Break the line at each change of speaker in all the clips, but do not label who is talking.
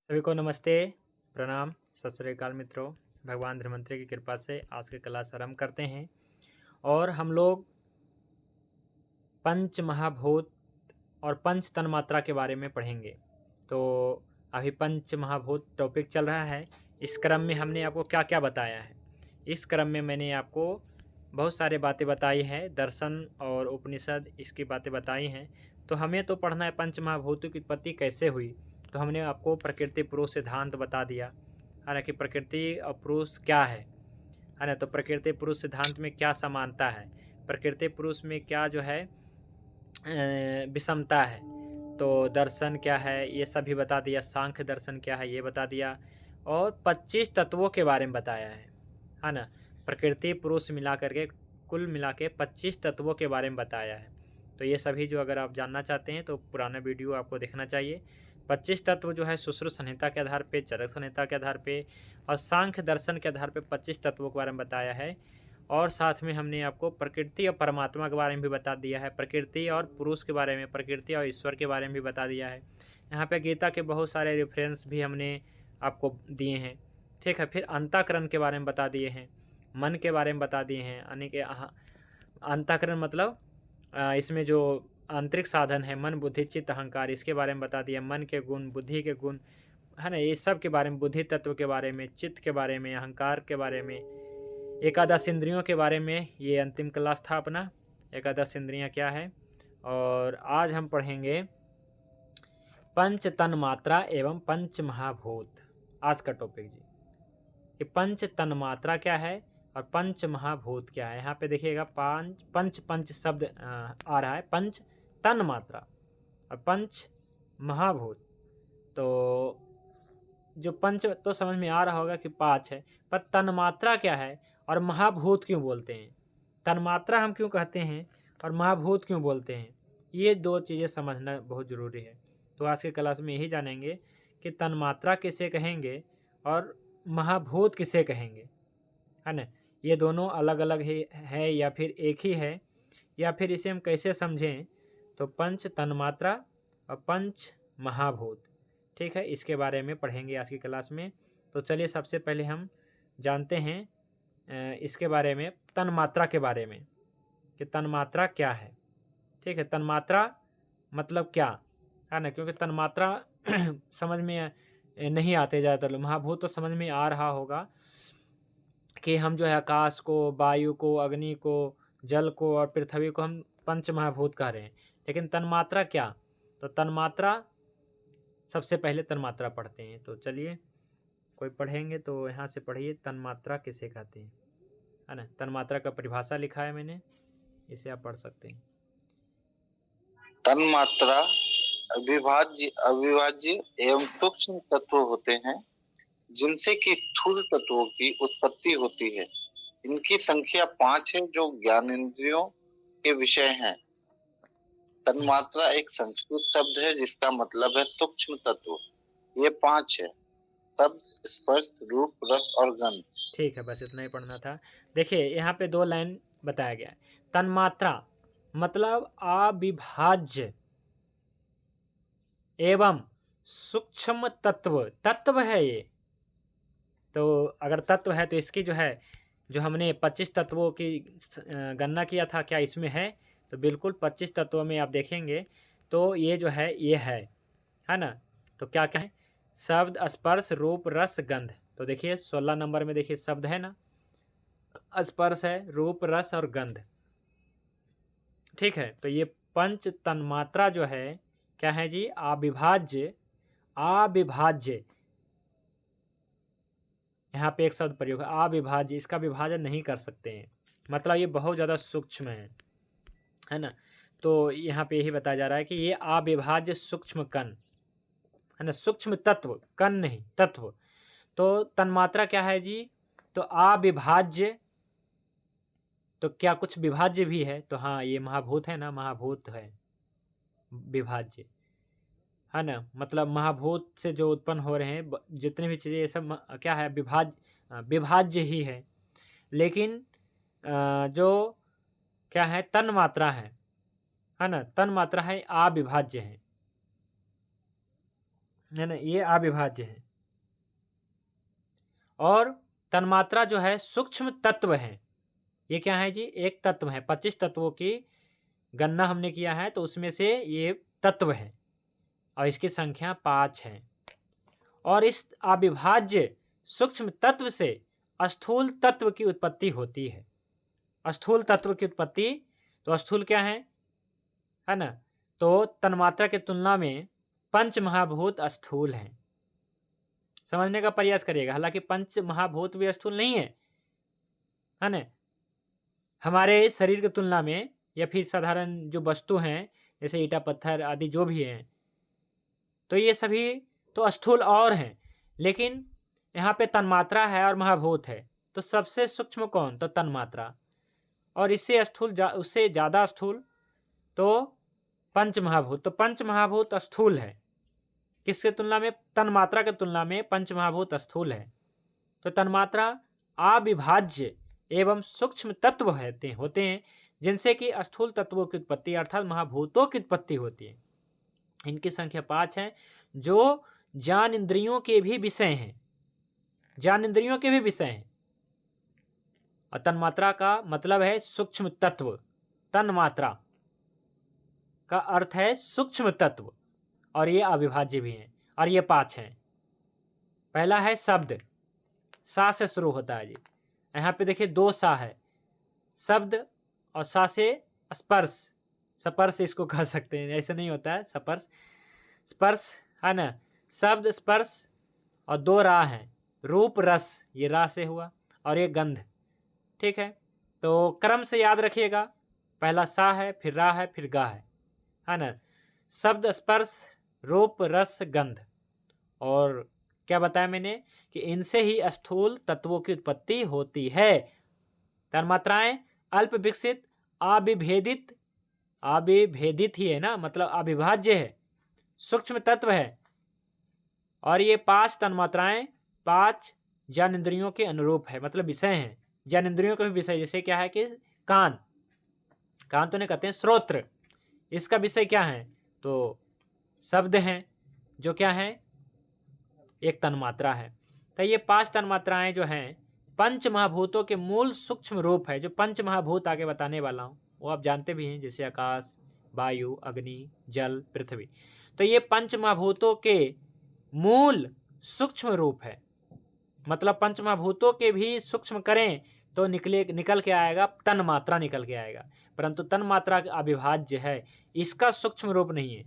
सभी को नमस्ते, प्रणाम, सत श्री अकाल मित्रों। भगवान धन्वंतरि की कृपा से आज की क्लास आरंभ करते हैं और हम लोग पंच महाभूत और पंच तन्मात्रा के बारे में पढ़ेंगे। तो अभी पंच महाभूत टॉपिक चल रहा है। इस क्रम में हमने आपको क्या क्या बताया है। इस क्रम में मैंने आपको बहुत सारी बातें बताई हैं, दर्शन और उपनिषद इसकी बातें बताई हैं। तो हमें तो पढ़ना है पंच महाभूतों की उत्पत्ति कैसे हुई। तो हमने आपको प्रकृति पुरुष सिद्धांत बता दिया है ना, कि प्रकृति और पुरुष क्या है ना। तो प्रकृति पुरुष सिद्धांत में क्या समानता है, प्रकृति पुरुष में क्या जो है विषमता है, तो दर्शन क्या है ये सभी बता दिया। सांख्य दर्शन क्या है ये बता दिया और 25 तत्वों के बारे में बताया है ना। प्रकृति पुरुष मिला करके कुल मिला के 25 तत्वों के बारे में बताया है। तो ये सभी जो अगर आप जानना चाहते हैं तो पुराना वीडियो आपको देखना चाहिए। 25 तत्व जो है सुश्रुत संहिता के आधार पे, चरक संहिता के आधार पे और सांख्य दर्शन के आधार पे 25 तत्वों के बारे में बताया है। और साथ में हमने आपको प्रकृति और परमात्मा के बारे में भी बता दिया है, प्रकृति और पुरुष के बारे में, प्रकृति और ईश्वर के बारे में भी बता दिया है। यहाँ पे गीता के बहुत सारे रेफरेंस भी हमने आपको दिए हैं, ठीक है। फिर अंतःकरण के बारे में बता दिए हैं, मन के बारे में बता दिए हैं। यानी कि अंतःकरण मतलब इसमें जो आंतरिक साधन है मन बुद्धि चित्त अहंकार, इसके बारे में बता दिया। मन के गुण, बुद्धि के गुण है ना, ये सब के बारे में, बुद्धि तत्व के बारे में, चित्त के बारे में, अहंकार के बारे में, एकादश इंद्रियों के बारे में। ये अंतिम क्लास था अपना, एकादश इंद्रियां क्या है। और आज हम पढ़ेंगे पंच तन मात्रा एवं पंच महाभूत। आज का टॉपिक जी, कि पंच तन मात्रा क्या है और पंच महाभूत क्या है। यहाँ पे देखिएगा पंच पंच शब्द आ रहा है, पंच तन मात्रा और पंच महाभूत। तो जो पंच तो समझ में आ रहा होगा कि 5 है, पर तन्मात्रा क्या है और महाभूत क्यों बोलते हैं, तन्मात्रा हम क्यों कहते हैं और महाभूत क्यों बोलते हैं, ये दो चीज़ें समझना बहुत ज़रूरी है। तो आज के क्लास में यही जानेंगे कि तन्मात्रा किसे कहेंगे और महाभूत किसे कहेंगे, है ना। ये दोनों अलग अलग ही है या फिर एक ही है, या फिर इसे हम कैसे समझें। तो पंच तन्मात्रा और पंच महाभूत, ठीक है, इसके बारे में पढ़ेंगे आज की क्लास में। तो चलिए सबसे पहले हम जानते हैं इसके बारे में, तन्मात्रा के बारे में, कि तन्मात्रा क्या है। ठीक है, तन्मात्रा मतलब क्या है ना, क्योंकि तन्मात्रा समझ में नहीं आते ज़्यादातर लोग। महाभूत तो समझ में आ रहा होगा कि हम जो है आकाश को, वायु को, अग्नि को, जल को और पृथ्वी को हम पंच महाभूत कह रहे हैं। लेकिन तन्मात्रा क्या, तो तन्मात्रा सबसे पहले तन्मात्रा पढ़ते हैं। तो चलिए कोई पढ़ेंगे तो यहाँ से पढ़िए, तन्मात्रा किसे कहते हैं, है ना। तन्मात्रा का परिभाषा लिखा है मैंने, इसे आप पढ़ सकते हैं।
तन्मात्रा अविभाज्य अविभाज्य एवं सूक्ष्म तत्व होते हैं जिनसे कि स्थूल तत्वों की उत्पत्ति होती है। इनकी संख्या 5 है जो ज्ञानेंद्रियों के विषय हैं। तन्मात्रा एक संस्कृत शब्द है जिसका मतलब है सूक्ष्म तत्व। ये 5 है: शब्द, स्पर्श, रूप, रस और गंध।
ठीक है, बस इतना ही पढ़ना था। देखिए यहाँ पे 2 लाइन बताया गया है। तन्मात्रा मतलब अविभाज्य एवं सूक्ष्म तत्व, तत्व है ये। तो अगर तत्व है तो इसकी जो है, जो हमने 25 तत्वों की गणना किया था, क्या इसमें है, तो बिल्कुल 25 तत्वों में आप देखेंगे तो ये जो है ये है ना। तो क्या क्या है, शब्द, स्पर्श, रूप, रस, गंध। तो देखिए 16 नंबर में देखिए शब्द है ना, स्पर्श है, रूप, रस और गंध, ठीक है। तो ये पंच तन्मात्रा जो है क्या है जी, अविभाज्य, अविभाज्य, यहाँ पे एक शब्द प्रयोग है अविभाज्य, इसका विभाजन नहीं कर सकते हैं, मतलब ये बहुत ज़्यादा सूक्ष्म है ना। तो यहाँ पे यही बताया जा रहा है कि ये अविभाज्य सूक्ष्म कण है ना, सूक्ष्म तत्व, कण नहीं तत्व। तो तन्मात्रा क्या है जी, तो अविभाज्य, तो क्या कुछ विभाज्य भी है, तो हाँ ये महाभूत है ना, महाभूत है विभाज्य, है ना। मतलब महाभूत से जो उत्पन्न हो रहे हैं जितनी भी चीज़ें, ये सब क्या है, विभाज्य ही है। लेकिन जो क्या है, तन्मात्रा है ना, तन्मात्रा है अविभाज्य है। है ना, ये अविभाज्य है। और तन्मात्रा जो है सूक्ष्म तत्व है। ये क्या है जी, एक तत्व है। 25 तत्वों की गणना हमने किया है, तो उसमें से ये तत्व है और इसकी संख्या 5 है। और इस अविभाज्य सूक्ष्म तत्व से स्थूल तत्व की उत्पत्ति होती है। स्थूल तत्व की उत्पत्ति, तो स्थूल क्या है ना, तो तन्मात्रा की तुलना में पंच महाभूत स्थूल हैं। समझने का प्रयास करिएगा। हालांकि पंच महाभूत भी स्थूल नहीं है ना, हमारे शरीर की तुलना में, या फिर साधारण जो वस्तु हैं जैसे ईटा पत्थर आदि जो भी हैं, तो ये सभी तो स्थूल और हैं। लेकिन यहाँ पे तन्मात्रा है और महाभूत है, तो सबसे सूक्ष्म कौन, तो तन्मात्रा। और इससे स्थूल उससे ज़्यादा स्थूल तो पंच महाभूत। तो पंच महाभूत स्थूल है, किसके तुलना में, तन्मात्रा के तुलना में पंच महाभूत स्थूल है। तो तन्मात्रा अविभाज्य एवं सूक्ष्म तत्व होते हैं जिनसे कि स्थूल तत्वों की उत्पत्ति अर्थात महाभूतों की उत्पत्ति होती है। इनकी संख्या 5 है, जो ज्ञान इंद्रियों के भी विषय हैं, ज्ञान इंद्रियों के भी विषय हैं। और तन्मात्रा का मतलब है सूक्ष्म तत्व। तन्मात्रा का अर्थ है सूक्ष्म तत्व, और ये अविभाज्य भी हैं। और ये 5 हैं। पहला है शब्द, सा से शुरू होता है जी। यहाँ पे देखिए 2 सा है, शब्द, और सा से स्पर्श, स्पर्श इसको कह सकते हैं, ऐसे नहीं होता है स्पर्श, स्पर्श है ना, शब्द स्पर्श। और 2 रा हैं, रूप रस, ये रा से हुआ, और ये गंध। ठीक है, तो क्रम से याद रखिएगा, पहला सा है, फिर रा है, फिर गा है ना। शब्द स्पर्श रूप रस गंध। और क्या बताया मैंने कि इनसे ही स्थूल तत्वों की उत्पत्ति होती है। तन्मात्राएं अल्प विकसित अविभेदित, अविभेदित ही है ना, मतलब अविभाज्य है, सूक्ष्म तत्व है। और ये 5 तन्मात्राएं 5 ज्ञानेंद्रियों के अनुरूप है, मतलब विषय हैं, ज्ञानेंद्रियों के भी विषय। जैसे क्या है कि कान, कान तो नहीं कहते हैं, श्रोत्र, इसका विषय क्या है, तो शब्द हैं, जो क्या है, एक तन्मात्रा है। तो ये 5 तन्मात्राएं जो हैं पंच महाभूतों के मूल सूक्ष्म रूप है। जो पंच महाभूत आगे बताने वाला हूँ वो आप जानते भी हैं, जैसे आकाश, वायु, अग्नि, जल, पृथ्वी। तो ये पंच महाभूतों के मूल सूक्ष्म रूप है। मतलब पंच महाभूतों के भी सूक्ष्म करें तो निकल के आएगा तन्मात्रा, निकल के आएगा। परंतु तन्मात्रा अविभाज्य है, इसका सूक्ष्म रूप नहीं है।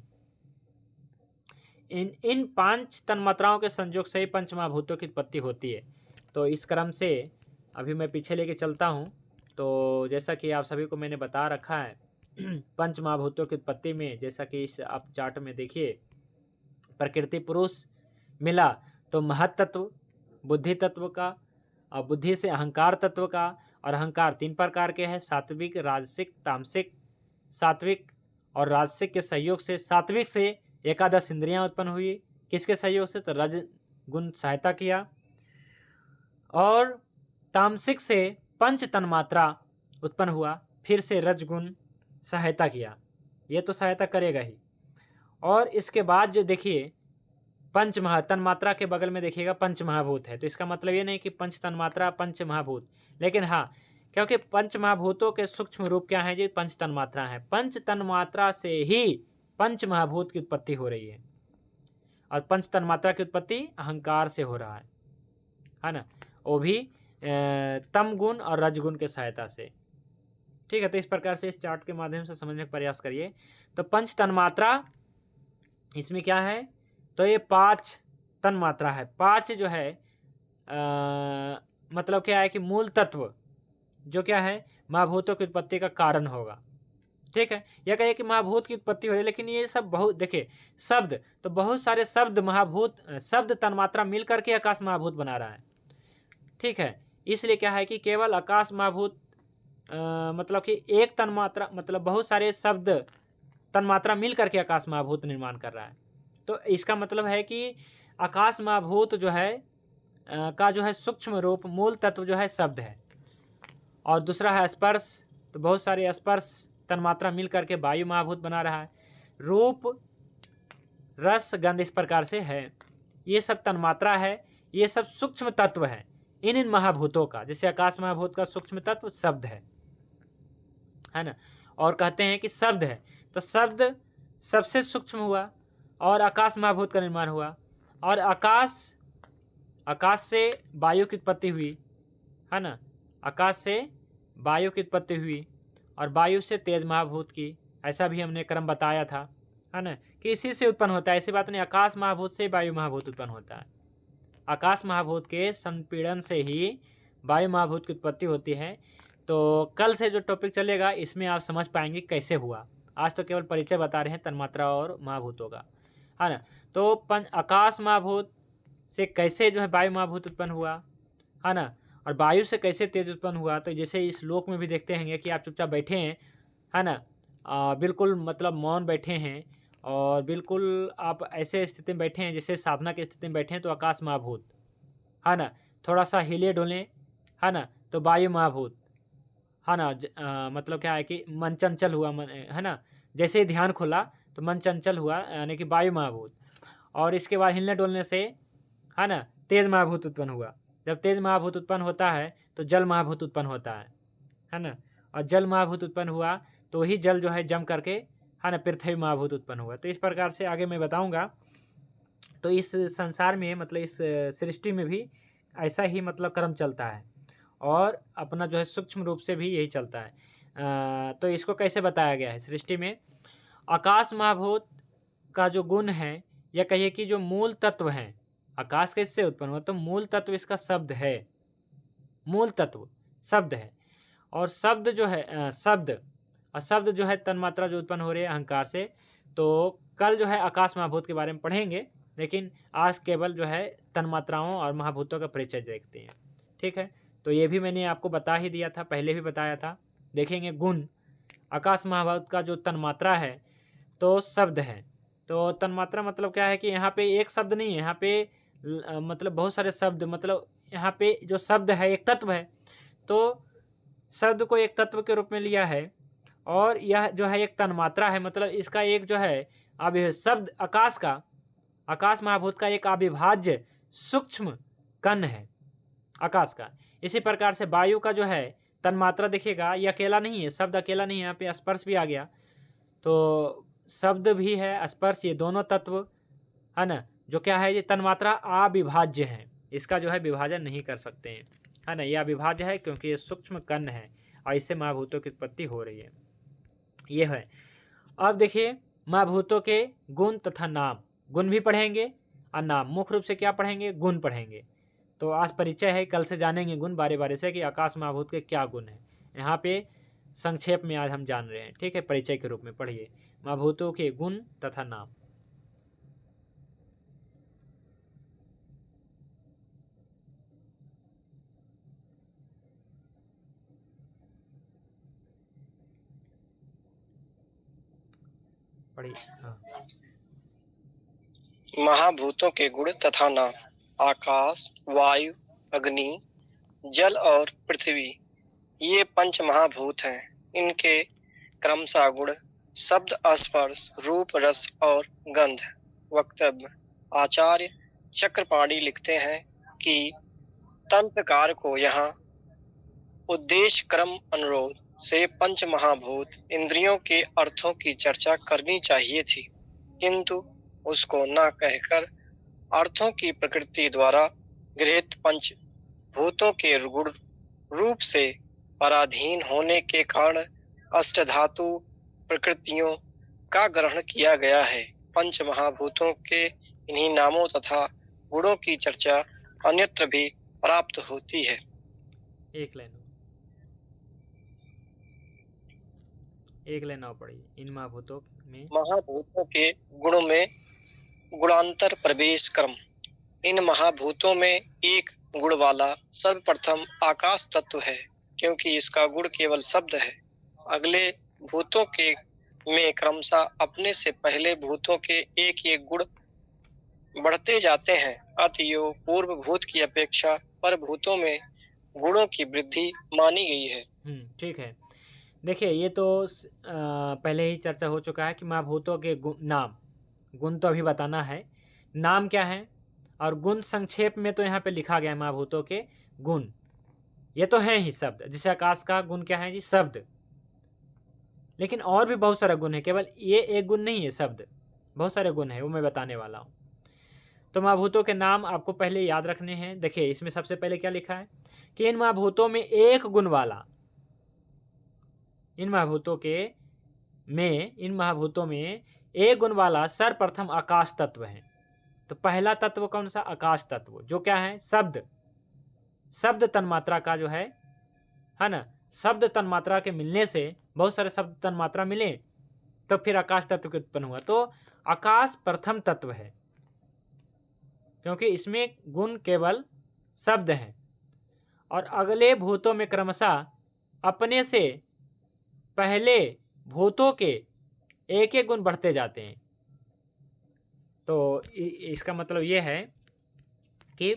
इन 5 तन्मात्राओं के संयोग से ही पंच महाभूतों की उत्पत्ति होती है। तो इस क्रम से अभी मैं पीछे लेके चलता हूँ। तो जैसा कि आप सभी को मैंने बता रखा है पंच महाभूतों की उत्पत्ति में, जैसा कि इस आप चार्ट में देखिए, प्रकृति पुरुष मिला तो महत तत्व, बुद्धि तत्व का, और बुद्धि से अहंकार तत्व का। और अहंकार 3 प्रकार के हैं, सात्विक, राजसिक, तामसिक। सात्विक और राजसिक के सहयोग से, सात्विक से 11 इंद्रियां उत्पन्न हुई, किसके सहयोग से, तो रज गुण सहायता किया। और तामसिक से 5 तन्मात्रा उत्पन्न हुआ, फिर से रजगुण सहायता किया, ये तो सहायता करेगा ही। और इसके बाद जो देखिए पंच तन्मात्रा के बगल में देखिएगा पंच महाभूत है। तो इसका मतलब ये नहीं कि पंच तन्मात्रा पंच महाभूत, लेकिन हाँ, क्योंकि पंच महाभूतों के सूक्ष्म रूप क्या है जी, पंच तन्मात्रा है। पंच तन्मात्रा से ही पंच महाभूत की उत्पत्ति हो रही है। और पंच तन्मात्रा की उत्पत्ति अहंकार से हो रहा है ना, वो भी तम गुण और रजगुण के सहायता से। ठीक है, तो इस प्रकार से इस चार्ट के माध्यम से समझने का प्रयास करिए। तो पंच तन्मात्रा इसमें क्या है, तो ये 5 तन्मात्रा है। 5 जो है मतलब क्या है कि मूल तत्व जो क्या है महाभूतों की उत्पत्ति का कारण होगा। ठीक है, यह कहिए कि महाभूत की उत्पत्ति हो रही है, लेकिन ये सब बहुत देखिए शब्द, तो बहुत सारे शब्द महाभूत, शब्द तन्मात्रा मिल करके आकाश महाभूत बना रहा है। ठीक है, इसलिए क्या है कि केवल आकाश महाभूत मतलब कि एक तन्मात्रा, मतलब बहुत सारे शब्द तन्मात्रा मिल करके आकाश महाभूत निर्माण कर रहा है। तो इसका मतलब है कि आकाश महाभूत जो है का जो है सूक्ष्म रूप मूल तत्व जो है शब्द है। और दूसरा है स्पर्श, तो बहुत सारे स्पर्श तन्मात्रा मिल करके वायु महाभूत बना रहा है। रूप, रस, गंध इस प्रकार से है। ये सब तन्मात्रा है, ये सब सूक्ष्म तत्व है इन महाभूतों का। जैसे आकाश महाभूत का सूक्ष्म तत्व शब्द है ना। और कहते हैं कि शब्द है, तो शब्द सबसे सूक्ष्म हुआ और आकाश महाभूत का निर्माण हुआ। और आकाश से वायु की उत्पत्ति हुई, है ना। आकाश से वायु की उत्पत्ति हुई और वायु से तेज महाभूत की, ऐसा भी हमने क्रम बताया था, है ना, कि इसी से उत्पन्न होता है। ऐसी बात नहीं, आकाश महाभूत से वायु महाभूत उत्पन्न होता है। आकाश महाभूत के संपीड़न से ही वायु महाभूत की उत्पत्ति होती है। तो कल से जो टॉपिक चलेगा इसमें आप समझ पाएंगे कैसे हुआ। आज तो केवल परिचय बता रहे हैं तन्मात्रा और महाभूतों का, है ना। तो आकाश महाभूत से कैसे जो है वायु महाभूत उत्पन्न हुआ, है ना, और वायु से कैसे तेज उत्पन्न हुआ। तो जैसे इस श्लोक में भी देखते हैं कि आप चुपचाप बैठे हैं, है ना, बिल्कुल मतलब मौन बैठे हैं और बिल्कुल आप ऐसे स्थिति में बैठे हैं जैसे साधना की स्थिति में बैठे हैं, तो आकाश महाभूत, है ना। थोड़ा सा हिले डोलें, है ना, तो वायु महाभूत, है ना। मतलब क्या है कि मन चंचल हुआ, है ना, जैसे ही ध्यान खुला तो मन चंचल हुआ, यानी कि वायु महाभूत। और इसके बाद हिलने डोलने से, है ना, तेज महाभूत उत्पन्न हुआ। जब तेज महाभूत उत्पन्न होता है तो जल महाभूत उत्पन्न होता है ना। और जल महाभूत उत्पन्न हुआ तो ही जल जो है जम करके, है ना, पृथ्वी महाभूत उत्पन्न हुआ। तो इस प्रकार से आगे मैं बताऊंगा। तो इस संसार में मतलब इस सृष्टि में भी ऐसा ही मतलब क्रम चलता है और अपना जो है सूक्ष्म रूप से भी यही चलता है। तो इसको कैसे बताया गया है सृष्टि में। आकाश महाभूत का जो गुण है, या कहिए कि जो मूल तत्व है, आकाश कैसे उत्पन्न हुआ, तो मूल तत्व इसका शब्द है। मूल तत्व शब्द है। और शब्द जो है शब्द जो है तन्मात्रा जो उत्पन्न हो रही है अहंकार से। तो कल जो है आकाश महाभूत के बारे में पढ़ेंगे, लेकिन आज केवल जो है तन्मात्राओं और महाभूतों का परिचय देखते हैं, ठीक है। तो ये भी मैंने आपको बता ही दिया था, पहले भी बताया था। देखेंगे गुण, आकाश महाभूत का जो तन्मात्रा है तो शब्द है। तो तन्मात्रा मतलब क्या है कि यहाँ पे एक शब्द नहीं है, यहाँ पे मतलब बहुत सारे शब्द, मतलब यहाँ पे जो शब्द है एक तत्व है। तो शब्द को एक तत्व के रूप में लिया है और यह जो है एक तन्मात्रा है, मतलब इसका एक जो है शब्द आकाश महाभूत का एक अविभाज्य सूक्ष्म कण है आकाश का। इसी प्रकार से वायु का जो है तन्मात्रा देखिएगा, ये अकेला नहीं है, शब्द अकेला नहीं है, यहाँ पे स्पर्श भी आ गया। तो शब्द भी है, स्पर्श, ये दोनों तत्व, है ना, जो क्या है, ये तन्मात्रा अविभाज्य है। इसका जो है विभाजन नहीं कर सकते हैं, है ना। ये अविभाज्य है क्योंकि ये सूक्ष्म कण है और इससे महाभूतों की उत्पत्ति हो रही है, ये है। अब देखिए महाभूतों के गुण तथा नाम। गुण भी पढ़ेंगे और नाम। मुख्य रूप से क्या पढ़ेंगे, गुण पढ़ेंगे। तो आज परिचय है, कल से जानेंगे गुण बारे बारे से कि आकाश महाभूत के क्या गुण हैं। यहाँ पे संक्षेप में आज हम जान रहे हैं, ठीक है। परिचय के रूप में पढ़िए महाभूतों के गुण तथा नाम। पढ़िए। हाँ।
महाभूतों के गुण तथा नाम। आकाश, वायु, अग्नि, जल और पृथ्वी, ये पंच महाभूत हैं। इनके क्रमशः गुण शब्द, स्पर्श, रूप, रस और गंध। वक्तव्य। आचार्य चक्रपाणी लिखते हैं कि तंत्रकार को यहाँ उद्देश्य क्रम अनुरोध से पंच महाभूत इंद्रियों के अर्थों की चर्चा करनी चाहिए थी, किंतु उसको न कहकर अर्थों की प्रकृति द्वारा गृहीत पंच भूतों के गुण रूप से पराधीन होने के कारण अष्टधातु प्रकृतियों का ग्रहण किया गया है। पंच महाभूतों के इन्हीं नामों तथा गुणों की चर्चा अन्यत्र भी प्राप्त होती है।
एक लाइन और पढ़िए। इन
महाभूतों के गुणों में गुणांतर प्रवेश क्रम। इन महाभूतों में एक गुण वाला सर्वप्रथम आकाश तत्व है, क्योंकि इसका गुण केवल शब्द है। अगले भूतों के में क्रमशः अपने से पहले भूतों के एक एक गुण बढ़ते जाते हैं। अतएव पूर्व भूत की अपेक्षा पर भूतों में गुणों की वृद्धि मानी गई है।
ठीक है। देखिए ये तो पहले ही चर्चा हो चुका है कि महाभूतों के नाम। गुण तो अभी बताना है। नाम क्या है? और गुण संक्षेप में तो यहाँ पे लिखा गया है महाभूतों के गुण, ये तो हैं ही शब्द। जैसे आकाश का गुण क्या है जी? शब्द। लेकिन और भी बहुत सारे गुण है, केवल ये एक गुण नहीं है शब्द, बहुत सारे गुण है, वो मैं बताने वाला हूँ। तो महाभूतों के नाम आपको पहले याद रखने हैं। देखिए इसमें सबसे पहले क्या लिखा है कि इन महाभूतों में एक गुण वाला, इन महाभूतों में एक गुण वाला सर्वप्रथम आकाश तत्व है। तो पहला तत्व कौन सा? आकाश तत्व, जो क्या है? शब्द तन्मात्रा का जो है ना, शब्द तन्मात्रा के मिलने से, बहुत सारे शब्द तन्मात्रा मिले तो फिर आकाश तत्व के उत्पन्न हुआ। तो आकाश प्रथम तत्व है, क्योंकि इसमें गुण केवल शब्द हैं। और अगले भूतों में क्रमशः अपने से पहले भूतों के एक एक गुण बढ़ते जाते हैं। तो इसका मतलब ये है कि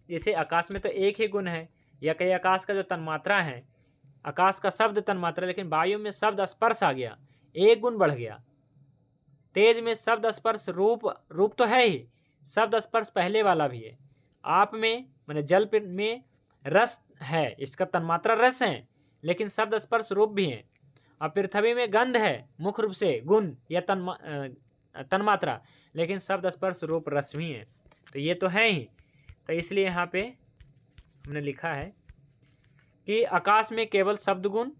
जैसे आकाश में तो एक ही गुण है, या कहीं आकाश का जो तन्मात्रा है, आकाश का शब्द तन्मात्रा, लेकिन वायु में शब्द स्पर्श आ गया, एक गुण बढ़ गया। तेज में शब्द स्पर्श रूप तो है ही, शब्द स्पर्श पहले वाला भी है। आप में माने जल में रस है, इसका तन्मात्रा रस है, लेकिन शब्द स्पर्श रूप भी है। और पृथ्वी में गंध है, मुख्य रूप से गुण या तन्मात्रा, लेकिन शब्द स्पर्श रूप रस भी है। तो ये तो है ही। तो इसलिए यहाँ पे हमने लिखा है कि आकाश में केवल शब्द गुण,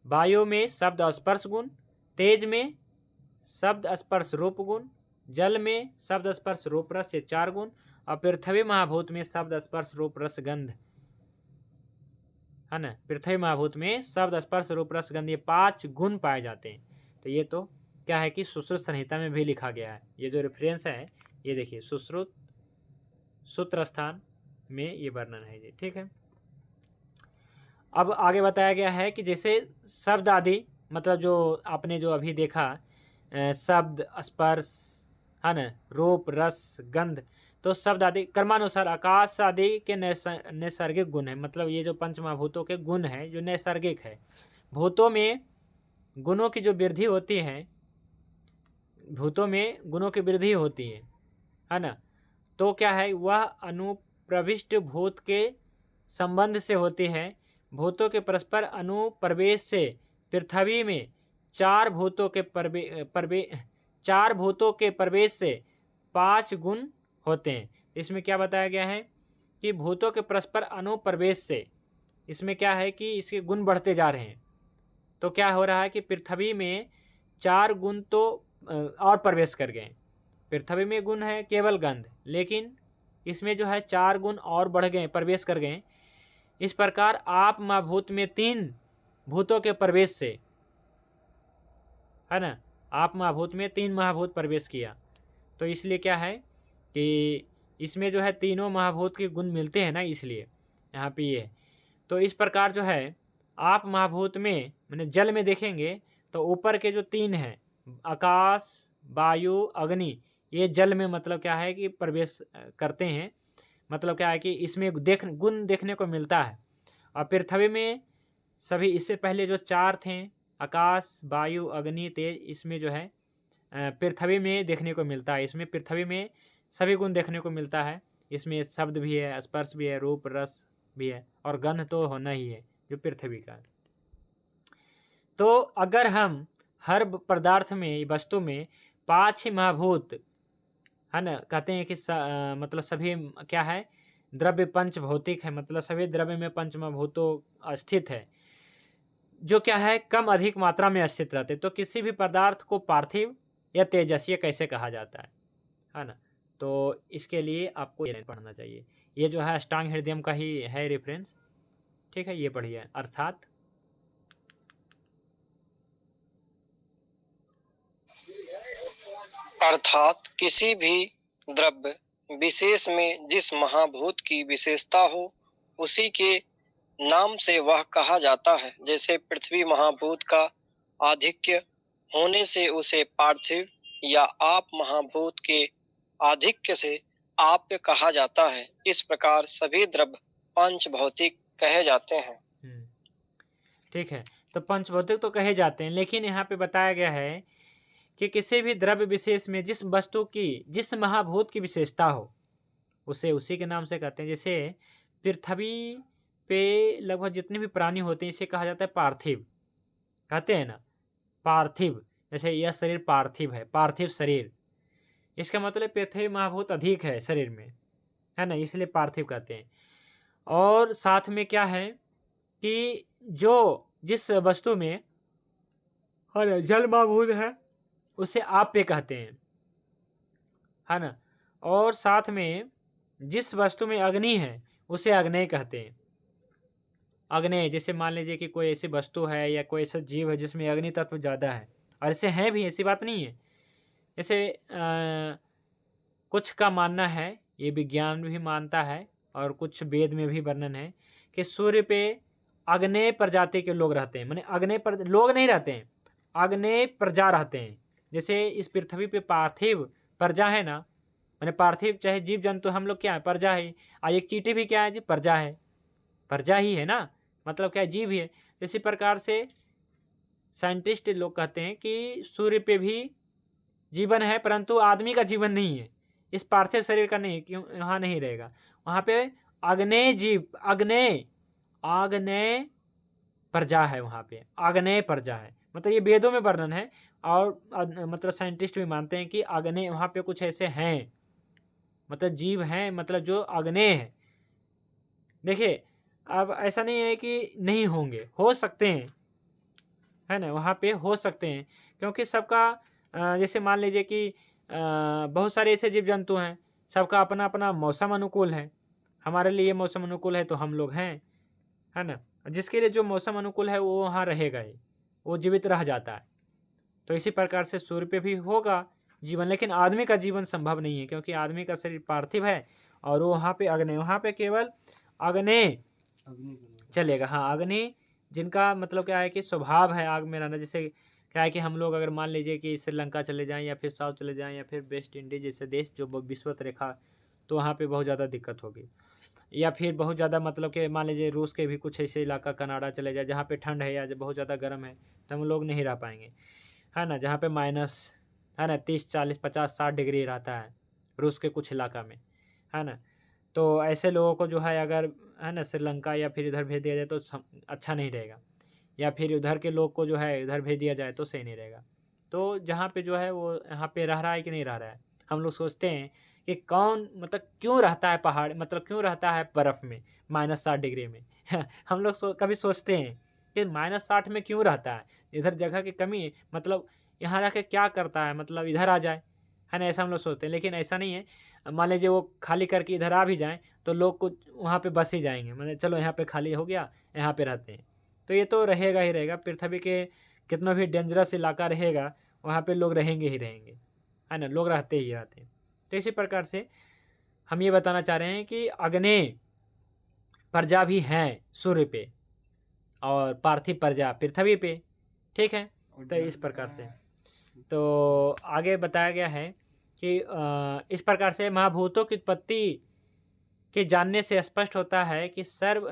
वायु में शब्द स्पर्श गुण, तेज में शब्द स्पर्श रूप गुण, जल में शब्द स्पर्श रूप रस, ये 4 गुण, और पृथ्वी महाभूत में शब्द स्पर्श रूप रस गंध, है ना। पृथ्वी महाभूत में शब्द स्पर्श रूप रस गंध, ये 5 गुण पाए जाते हैं। तो ये तो क्या है कि सुश्रुत संहिता में भी लिखा गया है। ये जो रेफरेंस है ये देखिए, सुश्रुत सूत्र स्थान में ये वर्णन है जी, ठीक है। अब आगे बताया गया है कि जैसे शब्द आदि, मतलब जो आपने जो अभी देखा शब्द स्पर्श, है ना, रूप रस गंध, तो शब्द आदि कर्मानुसार आकाश आदि के नैसर्गिक गुण है। मतलब ये जो पंच महाभूतों के गुण है जो नैसर्गिक है। भूतों में गुणों की जो वृद्धि होती है, भूतों में गुणों की वृद्धि होती है ना, तो क्या है, वह अनुप्रविष्ट भूत के संबंध से होती है। भूतों के परस्पर अनुप्रवेश से पृथ्वी में 4 भूतों के प्रवेश से 5 गुण होते हैं। इसमें क्या बताया गया है कि भूतों के परस्पर अनुप्रवेश से, इसमें क्या है कि इसके गुण बढ़ते जा रहे हैं। तो क्या हो रहा है कि पृथ्वी में 4 गुण तो और प्रवेश कर गए। पृथ्वी में गुण है केवल गंध, लेकिन इसमें जो है 4 गुण और बढ़ गए, प्रवेश कर गए। इस प्रकार आप महाभूत में 3 भूतों के प्रवेश से, है ना, आप महाभूत में 3 महाभूत प्रवेश किया। तो इसलिए क्या है कि इसमें जो है तीनों महाभूत के गुण मिलते हैं ना, इसलिए यहाँ पे ये। तो इस प्रकार जो है आप महाभूत में, मैंने जल में देखेंगे तो ऊपर के जो 3 हैं, आकाश वायु अग्नि, ये जल में मतलब क्या है कि प्रवेश करते हैं। मतलब क्या है कि इसमें गुण देखने को मिलता है। और पृथ्वी में सभी, इससे पहले जो 4 थे, आकाश वायु अग्नि तेज, इसमें जो है पृथ्वी में देखने को मिलता है। इसमें पृथ्वी में सभी गुण देखने को मिलता है। इसमें शब्द भी है, स्पर्श भी है, रूप रस भी है, और गंध तो होना ही है जो पृथ्वी का। तो अगर हम हर पदार्थ में, वस्तु में 5 ही महाभूत, है ना, कहते हैं कि मतलब सभी क्या है, द्रव्य पंच भौतिक है, मतलब सभी द्रव्य में पंच महाभूतों स्थित है, जो क्या है कम अधिक मात्रा में स्थित रहते। तो किसी भी पदार्थ को पार्थिव या तेजस्वी कैसे कहा जाता है ना। तो इसके लिए आपको ये पढ़ना चाहिए। ये जो है अष्टांग हृदयम का ही है रेफरेंस, ठीक है, ये पढ़िए।
अर्थात किसी भी द्रव्य विशेष में जिस महाभूत की विशेषता हो, उसी के नाम से वह कहा जाता है। जैसे पृथ्वी महाभूत का आधिक्य होने से उसे पार्थिव या आप महाभूत के आधिक्य से आप्य कहा जाता है। इस प्रकार सभी द्रव्य पंच भौतिक कहे जाते हैं।
ठीक है, तो पंच भौतिक तो कहे जाते हैं, लेकिन यहाँ पे बताया गया है कि किसी भी द्रव्य विशेष में जिस वस्तु की, जिस महाभूत की विशेषता हो, उसे उसी के नाम से कहते हैं। जैसे पृथ्वी पे लगभग जितने भी प्राणी होते हैं इसे कहा जाता है पार्थिव, कहते हैं ना पार्थिव। जैसे यह शरीर पार्थिव है, पार्थिव शरीर, इसका मतलब पृथ्वी महाभूत अधिक है शरीर में, है ना, इसलिए पार्थिव कहते हैं। और साथ में क्या है कि जो जिस वस्तु में जल महाभूत है उसे आप्य कहते हैं, है ना। और साथ में जिस वस्तु में अग्नि है उसे अग्नेय कहते हैं। अग्नेय, जैसे मान लीजिए कि कोई ऐसी वस्तु है या कोई ऐसा जीव है जिसमें अग्नि तत्व ज़्यादा है, और ऐसे हैं भी, ऐसी बात नहीं है। जैसे कुछ का मानना है, ये विज्ञान भी मानता है और कुछ वेद में भी वर्णन है कि सूर्य पे अग्नेय प्रजाति के लोग रहते हैं, माने अग्नेय पर लोग नहीं रहते हैं, अग्नेय प्रजा रहते हैं। जैसे इस पृथ्वी पे पार्थिव प्रजा है ना, माने पार्थिव चाहे जीव जंतु हम लोग क्या है, प्रजा है। एक चींटी भी क्या है जी, प्रजा है, प्रजा ही है ना, मतलब क्या जीव ही है। इसी प्रकार से साइंटिस्ट लोग कहते हैं कि सूर्य पे भी जीवन है, परंतु आदमी का जीवन नहीं है, इस पार्थिव शरीर का नहीं, क्यों वहाँ नहीं रहेगा। वहाँ पे अग्नेय जीव, आग्नेय प्रजा है, वहाँ पे आग्नेय प्रजा है, मतलब ये वेदों में वर्णन है। और मतलब साइंटिस्ट भी मानते हैं कि आग्नेय वहाँ पे कुछ ऐसे हैं, मतलब जीव हैं, मतलब जो आग्नेय है। देखिए अब ऐसा नहीं है कि नहीं होंगे, हो सकते हैं, है ना, वहाँ पे हो सकते हैं, क्योंकि सबका जैसे मान लीजिए कि बहुत सारे ऐसे जीव जंतु हैं, सबका अपना अपना मौसम अनुकूल है। हमारे लिए मौसम अनुकूल है तो हम लोग हैं, है ना। जिसके लिए जो मौसम अनुकूल है वो वहाँ रहेगा ही, वो जीवित रह जाता है। तो इसी प्रकार से सूर्य पे भी होगा जीवन, लेकिन आदमी का जीवन संभव नहीं है, क्योंकि आदमी का शरीर पार्थिव है और वो वहाँ पे अग्नि, वहाँ पे केवल अग्नि चलेगा। हाँ, अग्नि जिनका मतलब क्या है कि स्वभाव है आग में रहना। जैसे क्या है कि हम लोग अगर मान लीजिए कि श्रीलंका चले जाएं या फिर साउथ चले जाएं या फिर वेस्ट इंडीज जैसे देश जो विषुवत रेखा, तो वहाँ पे बहुत ज़्यादा दिक्कत होगी। या फिर बहुत ज़्यादा मतलब कि मान लीजिए रूस के भी कुछ ऐसे इलाका कनाडा चले जाए जहाँ पे ठंड है या बहुत ज़्यादा गर्म है, तो हम लोग नहीं रह पाएंगे, है ना। जहाँ पे माइनस, है ना, 30 40 50 60 डिग्री रहता है रूस के कुछ इलाका में, है ना। तो ऐसे लोगों को जो है अगर, है ना, श्रीलंका या फिर इधर भेज दिया जाए तो अच्छा नहीं रहेगा, या फिर उधर के लोग को जो है इधर भेज दिया जाए तो सही नहीं रहेगा। तो जहाँ पे जो है वो यहाँ पे रह रहा है कि नहीं रह रहा है, हम लोग सोचते हैं कि कौन मतलब क्यों रहता है पहाड़, मतलब क्यों रहता है बर्फ़ में -60 डिग्री में हम लोग कभी सोचते हैं कि -60 में क्यों रहता है, इधर जगह की कमी है, मतलब यहाँ रह के क्या करता है, मतलब इधर आ जाए, है ना, ऐसा हम लोग सोचते हैं। लेकिन ऐसा नहीं है, मान लीजिए वो खाली करके इधर आ भी जाएँ तो लोग कुछ वहाँ पे बस ही जाएंगे, मतलब चलो यहाँ पे खाली हो गया, यहाँ पे रहते हैं। तो ये तो रहेगा ही रहेगा, पृथ्वी के कितना भी डेंजरस इलाका रहेगा वहाँ पे लोग रहेंगे ही रहेंगे, है ना, लोग रहते ही रहते हैं। तो इसी प्रकार से हम ये बताना चाह रहे हैं कि अग्नेय प्रजा भी हैं सूर्य पे और पार्थिव प्रजा पृथ्वी पे, ठीक है। तो इस प्रकार से तो आगे बताया गया है कि इस प्रकार से महाभूतों की उत्पत्ति के जानने से स्पष्ट होता है कि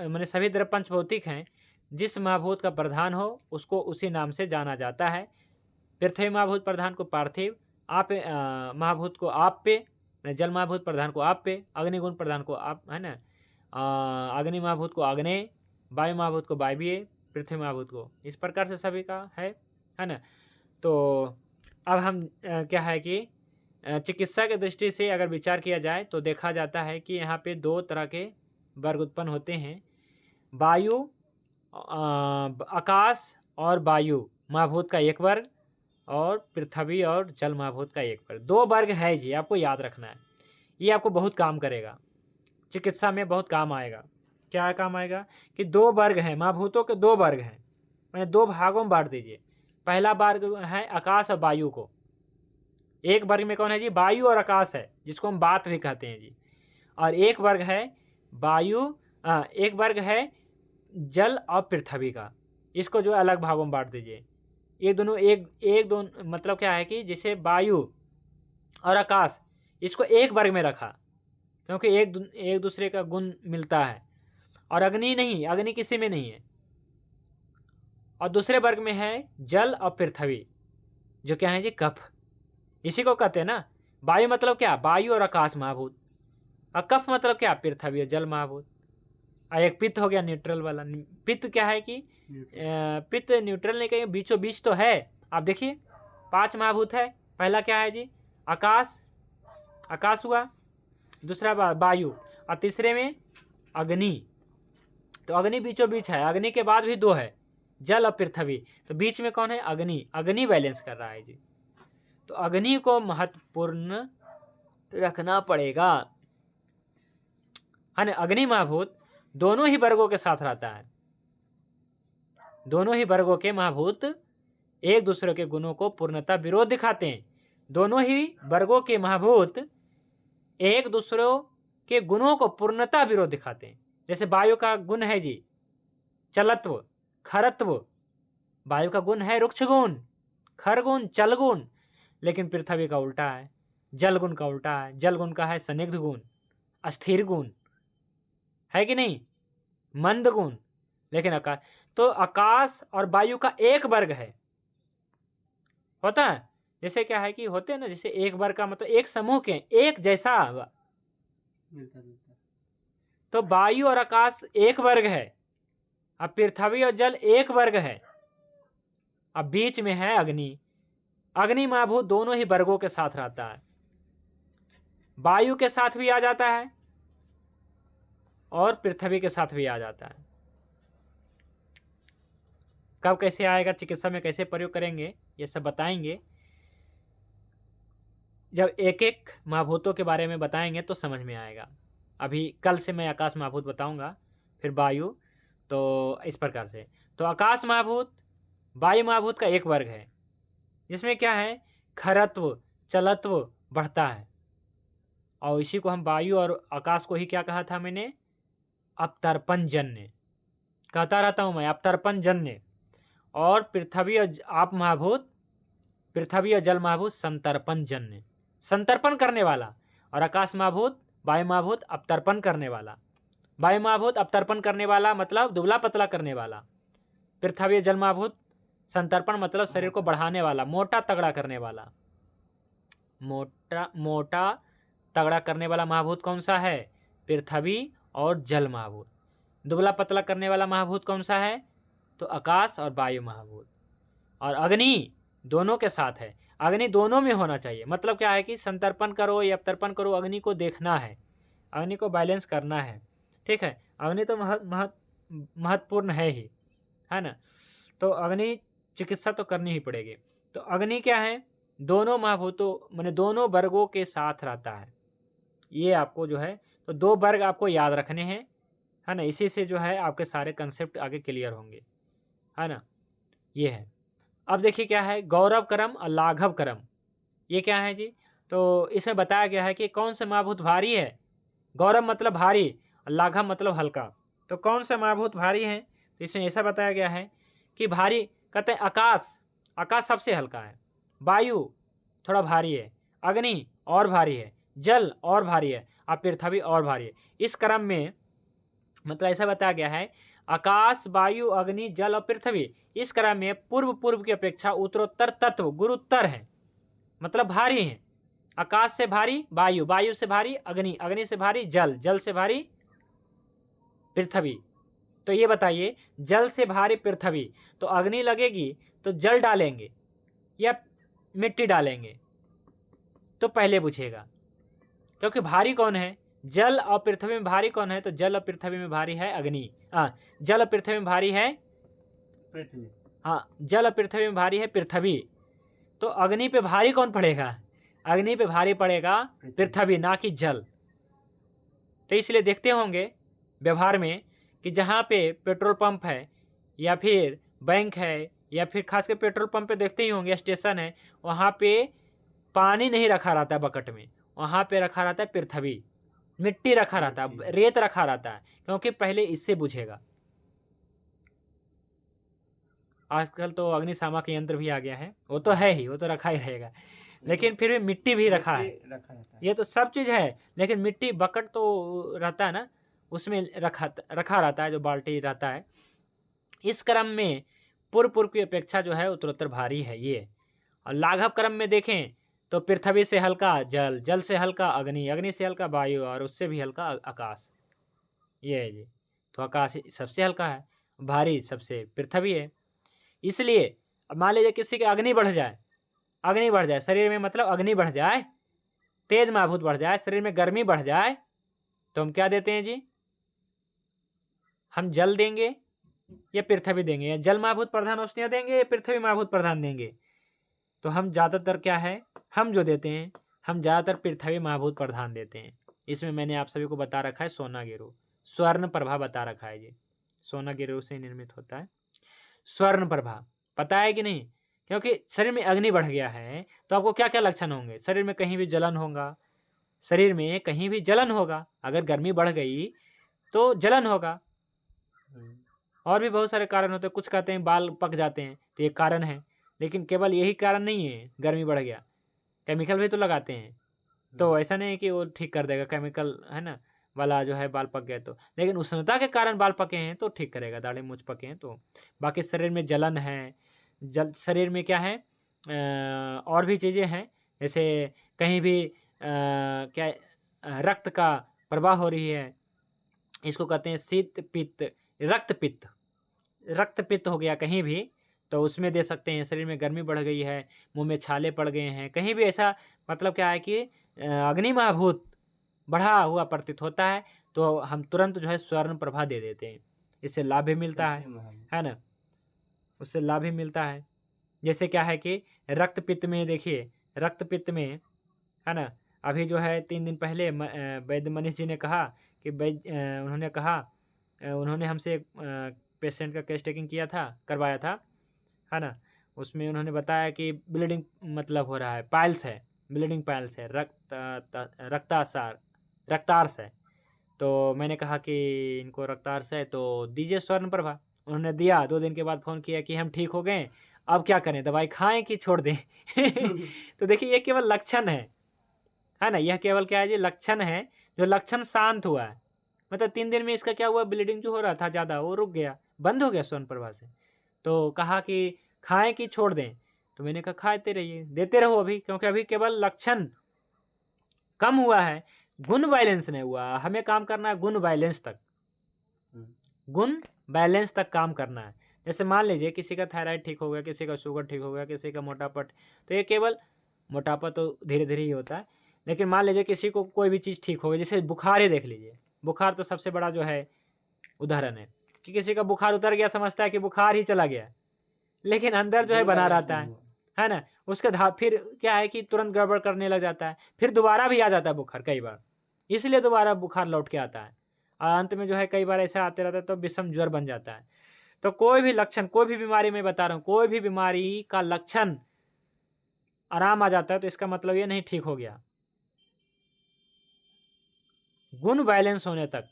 माने सभी द्रव्य पंचभौतिक हैं, जिस महाभूत का प्रधान हो उसको उसी नाम से जाना जाता है। पृथ्वी महाभूत प्रधान को पार्थिव, आप महाभूत को आप पे, जल महाभूत प्रधान को आप पे, अग्निगुण प्रधान को आप, है ना, अग्नि महाभूत को आग्नेय, वायु महाभूत को वायवीय, पृथ्वी महाभूत को, इस प्रकार से सभी का है ना। तो अब हम क्या है कि चिकित्सा की दृष्टि से अगर विचार किया जाए तो देखा जाता है कि यहाँ पे 2 तरह के वर्ग उत्पन्न होते हैं, वायु, आकाश और वायु महाभूत का एक वर्ग और पृथ्वी और जल महाभूत का एक वर्ग। 2 वर्ग है जी, आपको याद रखना है, ये आपको बहुत काम करेगा, चिकित्सा में बहुत काम आएगा। क्या काम आएगा कि 2 वर्ग हैं, महाभूतों के 2 वर्ग हैं, मैंने 2 भागों में बांट दीजिए। पहला वर्ग है आकाश और वायु को, एक वर्ग में कौन है जी, वायु और आकाश है, जिसको हम बात भी कहते हैं जी। और एक वर्ग है एक वर्ग है जल और पृथ्वी का, इसको जो अलग भागों में बांट दीजिए। ये दोनों एक दोनों मतलब क्या है कि जैसे वायु और आकाश, इसको एक वर्ग में रखा क्योंकि एक दूसरे का गुण मिलता है, और अग्नि नहीं, अग्नि किसी में नहीं है। और दूसरे वर्ग में है जल और पृथ्वी, जो क्या है जी, कफ, इसी को कहते हैं ना। वायु मतलब क्या, वायु और आकाश महाभूत, और कफ मतलब क्या, पृथ्वी और जल महाभूत। और एक पित्त हो गया न्यूट्रल वाला। पित्त क्या है कि पित्त न्यूट्रल नहीं कहेंगे, बीचों बीच तो है। आप देखिए 5 महाभूत है। पहला क्या है जी, आकाश, आकाश हुआ। दूसरा वायु, और तीसरे में अग्नि। तो अग्नि बीचों बीच है। अग्नि के बाद भी 2 है, जल और पृथ्वी। तो बीच में कौन है, अग्नि। अग्नि बैलेंस कर रहा है जी। तो अग्नि को महत्वपूर्ण रखना पड़ेगा, है ना। अग्नि महाभूत दोनों ही वर्गों के साथ रहता है। दोनों ही वर्गों के महाभूत एक दूसरे के गुणों को पूर्णतः विरोध दिखाते हैं। दोनों ही वर्गों के महाभूत एक दूसरे के गुणों को पूर्णतः विरोध दिखाते हैं। जैसे वायु का गुण है जी चलत्व, खरत्व। वायु का गुण है रुक्ष गुण, खर गुण, चल गुण। लेकिन पृथ्वी का उल्टा है, जल गुण का उल्टा है। जल गुण का है स्निग्ध गुण, अस्थिर गुण, है कि नहीं, मंद गुण। लेकिन आकाश, तो आकाश और वायु का एक वर्ग है, होता है। जैसे क्या है कि होते हैं ना, जैसे एक वर्ग का मतलब एक समूह के एक जैसा, तो वायु और आकाश एक वर्ग है, अब पृथ्वी और जल एक वर्ग है। अब बीच में है अग्नि। अग्नि महाभूत दोनों ही वर्गों के साथ रहता है। वायु के साथ भी आ जाता है और पृथ्वी के साथ भी आ जाता है। कब कैसे आएगा, चिकित्सा में कैसे प्रयोग करेंगे, ये सब बताएंगे। जब एक एक महाभूतों के बारे में बताएंगे तो समझ में आएगा। अभी कल से मैं आकाश महाभूत बताऊंगा, फिर वायु। तो इस प्रकार से तो आकाश महाभूत वायु महाभूत का एक वर्ग है, जिसमें क्या है, खरत्व, चलत्व बढ़ता है। और इसी को हम वायु और आकाश को ही क्या कहा था मैंने, अवतर्पण जन्य कहता रहता हूँ मैं, अवतर्पण जन्य। और पृथ्वी और आप महाभूत, पृथ्वी और जल महाभूत संतर्पण जन्य, संतर्पण करने वाला। और आकाश महाभूत वायु महाभूत अवतर्पण करने वाला। वायु महाभूत अवतर्पण करने वाला मतलब दुबला पतला करने वाला। पृथ्वी और जल महाभूत संतर्पण मतलब शरीर को बढ़ाने वाला, मोटा तगड़ा करने वाला। मोटा तगड़ा करने वाला महाभूत कौन सा है, पृथ्वी और जल महाभूत। दुबला पतला करने वाला महाभूत कौन सा है, तो आकाश और वायु महाभूत। और अग्नि दोनों के साथ है। अग्नि दोनों में होना चाहिए। मतलब क्या है कि संतर्पण करो या अवतर्पण करो, अग्नि को देखना है, अग्नि को बैलेंस करना है। ठीक है, अग्नि तो महत्वपूर्ण है ना। तो अग्नि चिकित्सा तो करनी ही पड़ेगी। तो अग्नि क्या है, दोनों महाभूतों माने दोनों वर्गों के साथ रहता है। ये आपको जो है, तो 2 वर्ग आपको याद रखने हैं, है ना। इसी से जो है आपके सारे कंसेप्ट आगे क्लियर होंगे, है ना। ये है। अब देखिए क्या है, गौरव क्रम और लाघव क्रम। ये क्या है जी, तो इसमें बताया गया है कि कौन सा महाभूत भारी है। गौरव मतलब भारी और लाघव मतलब हल्का। तो कौन सा महाभूत भारी है, तो इसमें ऐसा बताया गया है कि भारी, कहते हैं आकाश, आकाश सबसे हल्का है। वायु थोड़ा भारी है, अग्नि और भारी है, जल और भारी है, और पृथ्वी और भारी है। इस क्रम में मतलब ऐसा बताया गया है, आकाश, वायु, अग्नि, जल और पृथ्वी, इस क्रम में पूर्व की अपेक्षा उत्तरोत्तर तत्व गुरुत्तर है, मतलब भारी हैं। आकाश से भारी वायु, वायु से भारी अग्नि, अग्नि से भारी जल, जल से भारी पृथ्वी। तो ये बताइए, जल से भारी पृथ्वी, तो अग्नि लगेगी तो जल डालेंगे या मिट्टी डालेंगे, तो पहले पूछेगा। क्योंकि भारी कौन है, जल और पृथ्वी में भारी कौन है, तो जल और पृथ्वी में भारी है अग्नि। जल और पृथ्वी में भारी है पृथ्वी। हाँ, जल और पृथ्वी में भारी है पृथ्वी। तो अग्नि पे भारी कौन पड़ेगा, अग्नि पे भारी पड़ेगा पृथ्वी, ना कि जल। तो इसलिए देखते होंगे व्यवहार में कि जहाँ पे पेट्रोल पंप है या फिर बैंक है या फिर खासकर पेट्रोल पंप पे देखते ही होंगे, स्टेशन है, वहाँ पे पानी नहीं रखा रहता है बकेट में, वहाँ पे रखा रहता है पृथ्वी, मिट्टी रखा रहता है, रेत रखा रहता है, क्योंकि पहले इससे बुझेगा। आजकल तो अग्निशामक यंत्र भी आ गया है, वो तो है ही, वो तो रखा ही रहेगा, लेकिन फिर भी मिट्टी भी रखा है। ये तो सब चीज़ है, लेकिन मिट्टी बकेट तो रहता है ना, उसमें रखा रहता है, जो बाल्टी रहता है। इस क्रम में पूर्व की अपेक्षा जो है उत्तरोत्तर भारी है ये। और लाघव क्रम में देखें तो पृथ्वी से हल्का जल, जल से हल्का अग्नि, अग्नि से हल्का वायु और उससे भी हल्का आकाश। ये है जी। तो आकाश सबसे हल्का है, भारी सबसे पृथ्वी है। इसलिए अब मान लीजिए किसी की अग्नि बढ़ जाए, अग्नि बढ़ जाए शरीर में, मतलब अग्नि बढ़ जाए, तेज महाभूत बढ़ जाए, शरीर में गर्मी बढ़ जाए, तो हम क्या देते हैं जी? हम जल देंगे या पृथ्वी देंगे, या जल महाभूत प्रधान औषधियाँ देंगे या पृथ्वी महाभूत प्रधान देंगे? तो हम ज़्यादातर क्या है, हम जो देते हैं, हम ज़्यादातर पृथ्वी महाभूत प्रधान देते हैं। इसमें मैंने आप सभी को बता रखा है सोना गिरु, स्वर्ण प्रभा बता रखा है जी, सोना गिरु से निर्मित होता है स्वर्ण प्रभा, पता है कि नहीं? क्योंकि शरीर में अग्नि बढ़ गया है तो आपको क्या क्या लक्षण होंगे? शरीर में कहीं भी जलन होगा, शरीर में कहीं भी जलन होगा, अगर गर्मी बढ़ गई तो जलन होगा। और भी बहुत सारे कारण होते हैं, कुछ कहते हैं बाल पक जाते हैं, तो ये कारण है, लेकिन केवल यही कारण नहीं है गर्मी बढ़ गया, केमिकल भी तो लगाते हैं, तो ऐसा नहीं है कि वो ठीक कर देगा केमिकल है ना वाला जो है बाल पक गए तो, लेकिन उष्णता के कारण बाल पके हैं तो ठीक करेगा, दाढ़ी मूंछ पके हैं तो। बाकी शरीर में जलन है, शरीर में क्या है और भी चीज़ें हैं, जैसे कहीं भी क्या रक्त का प्रवाह हो रही है, इसको कहते हैं शीत पित्त, रक्त पित्त, रक्त पित्त हो गया कहीं भी तो उसमें दे सकते हैं। शरीर में गर्मी बढ़ गई है, मुंह में छाले पड़ गए हैं, कहीं भी ऐसा मतलब क्या है कि अग्नि महाभूत बढ़ा हुआ प्रतीत होता है तो हम तुरंत जो है स्वर्ण प्रभा दे देते हैं, इससे लाभ भी मिलता है ना, उससे लाभ भी मिलता है। जैसे क्या है कि रक्त पित्त में देखिए, रक्त पित्त में है ना, अभी जो है 3 दिन पहले वैद्य मनीष जी ने कहा कि उन्होंने कहा, उन्होंने हमसे एक पेशेंट का केस टेकिंग किया था, करवाया था है ना, उसमें उन्होंने बताया कि ब्लीडिंग मतलब हो रहा है, पाइल्स है, ब्लीडिंग पाइल्स है, रक्तार्स है। तो मैंने कहा कि इनको रक्तार्स है तो दीजिए स्वर्ण प्रभा, उन्होंने दिया। 2 दिन के बाद फ़ोन किया कि हम ठीक हो गए, अब क्या करें, दवाई खाएं कि छोड़ दें? तो देखिए ये केवल लक्षण है ना, यह केवल क्या है जी, लक्षण है, जो लक्षण शांत हुआ है, मतलब 3 दिन में इसका क्या हुआ, ब्लीडिंग जो हो रहा था ज़्यादा वो रुक गया, बंद हो गया स्वर्ण प्रभा से। तो कहा कि खाएं कि छोड़ दें, तो मैंने कहा खाते रहिए, देते रहो अभी, क्योंकि अभी केवल लक्षण कम हुआ है, गुण बैलेंस नहीं हुआ। हमें काम करना है गुण बैलेंस तक, गुण बैलेंस तक काम करना है। जैसे मान लीजिए किसी का थायराइड ठीक हो गया, किसी का शुगर ठीक हो गया, किसी का मोटापा, तो ये केवल मोटापा तो धीरे धीरे ही होता है, लेकिन मान लीजिए किसी को कोई भी चीज़ ठीक हो गई, जैसे बुखार ही देख लीजिए, बुखार तो सबसे बड़ा जो है उदाहरण है कि किसी का बुखार उतर गया, समझता है कि बुखार ही चला गया, लेकिन अंदर जो है बना रहता है ना, उसके फिर क्या है कि तुरंत गड़बड़ करने लग जाता है, फिर दोबारा भी आ जाता है बुखार कई बार, इसलिए दोबारा बुखार लौट के आता है, और अंत में जो है कई बार ऐसा आते रहता है तो विषम ज्वर बन जाता है। तो कोई भी लक्षण, कोई भी बीमारी, मैं बता रहा हूँ, कोई भी बीमारी का लक्षण आराम आ जाता है तो इसका मतलब ये नहीं ठीक हो गया, गुण बैलेंस होने तक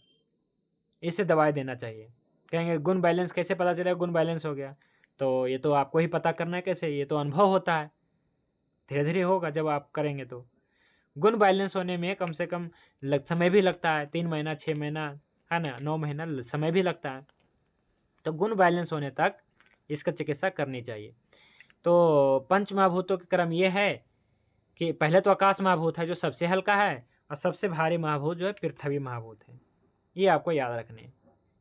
इसे दवाई देना चाहिए। कहेंगे गुण बैलेंस कैसे पता चलेगा गुण बैलेंस हो गया, तो ये तो आपको ही पता करना है कैसे, ये तो अनुभव होता है, धीरे धीरे होगा जब आप करेंगे तो। गुण बैलेंस होने में कम से कम समय भी लगता है, 3 महीना 6 महीना है ना, 9 महीना समय भी लगता है, तो गुण बैलेंस होने तक इसका चिकित्सा करनी चाहिए। तो पंच महाभूतों के क्रम ये है कि पहले तो आकाश महाभूत है जो सबसे हल्का है, और सबसे भारी महाभूत जो है पृथ्वी महाभूत है, ये आपको याद रखने हैं,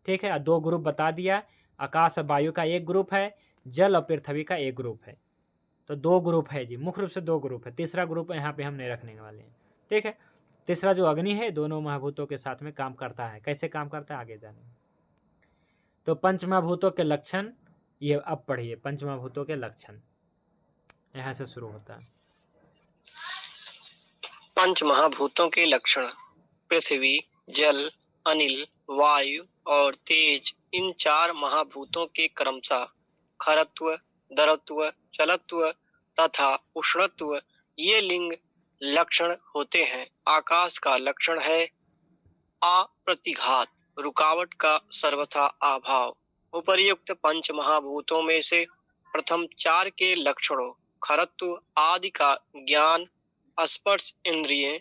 ठीक है। 2 ग्रुप बता दिया, आकाश और वायु का एक ग्रुप है, जल और पृथ्वी का एक ग्रुप है, तो 2 ग्रुप है जी, मुख्य रूप से 2 ग्रुप है, तीसरा ग्रुप यहाँ पे हम नहीं रखने वाले हैं, ठीक है। तीसरा जो अग्नि है दोनों महाभूतों के साथ में काम करता है, कैसे काम करता है आगे जाने। तो पंच महाभूतों के लक्षण ये अब पढ़िए, पंच महाभूतों के लक्षण यहाँ से शुरू होता है।
पंच महाभूतों के लक्षण। पृथ्वी, जल, अनिल, वायु और तेज, इन 4 महाभूतों के क्रमशः खरत्व, दरत्व, चलत्व तथा उष्णत्व ये लिंग लक्षण होते हैं। आकाश का लक्षण है अप्रतिघात, रुकावट का सर्वथा अभाव। उपर्युक्त पंच महाभूतों में से प्रथम 4 के लक्षणों खरत्व आदि का ज्ञान स्पर्श इंद्रिय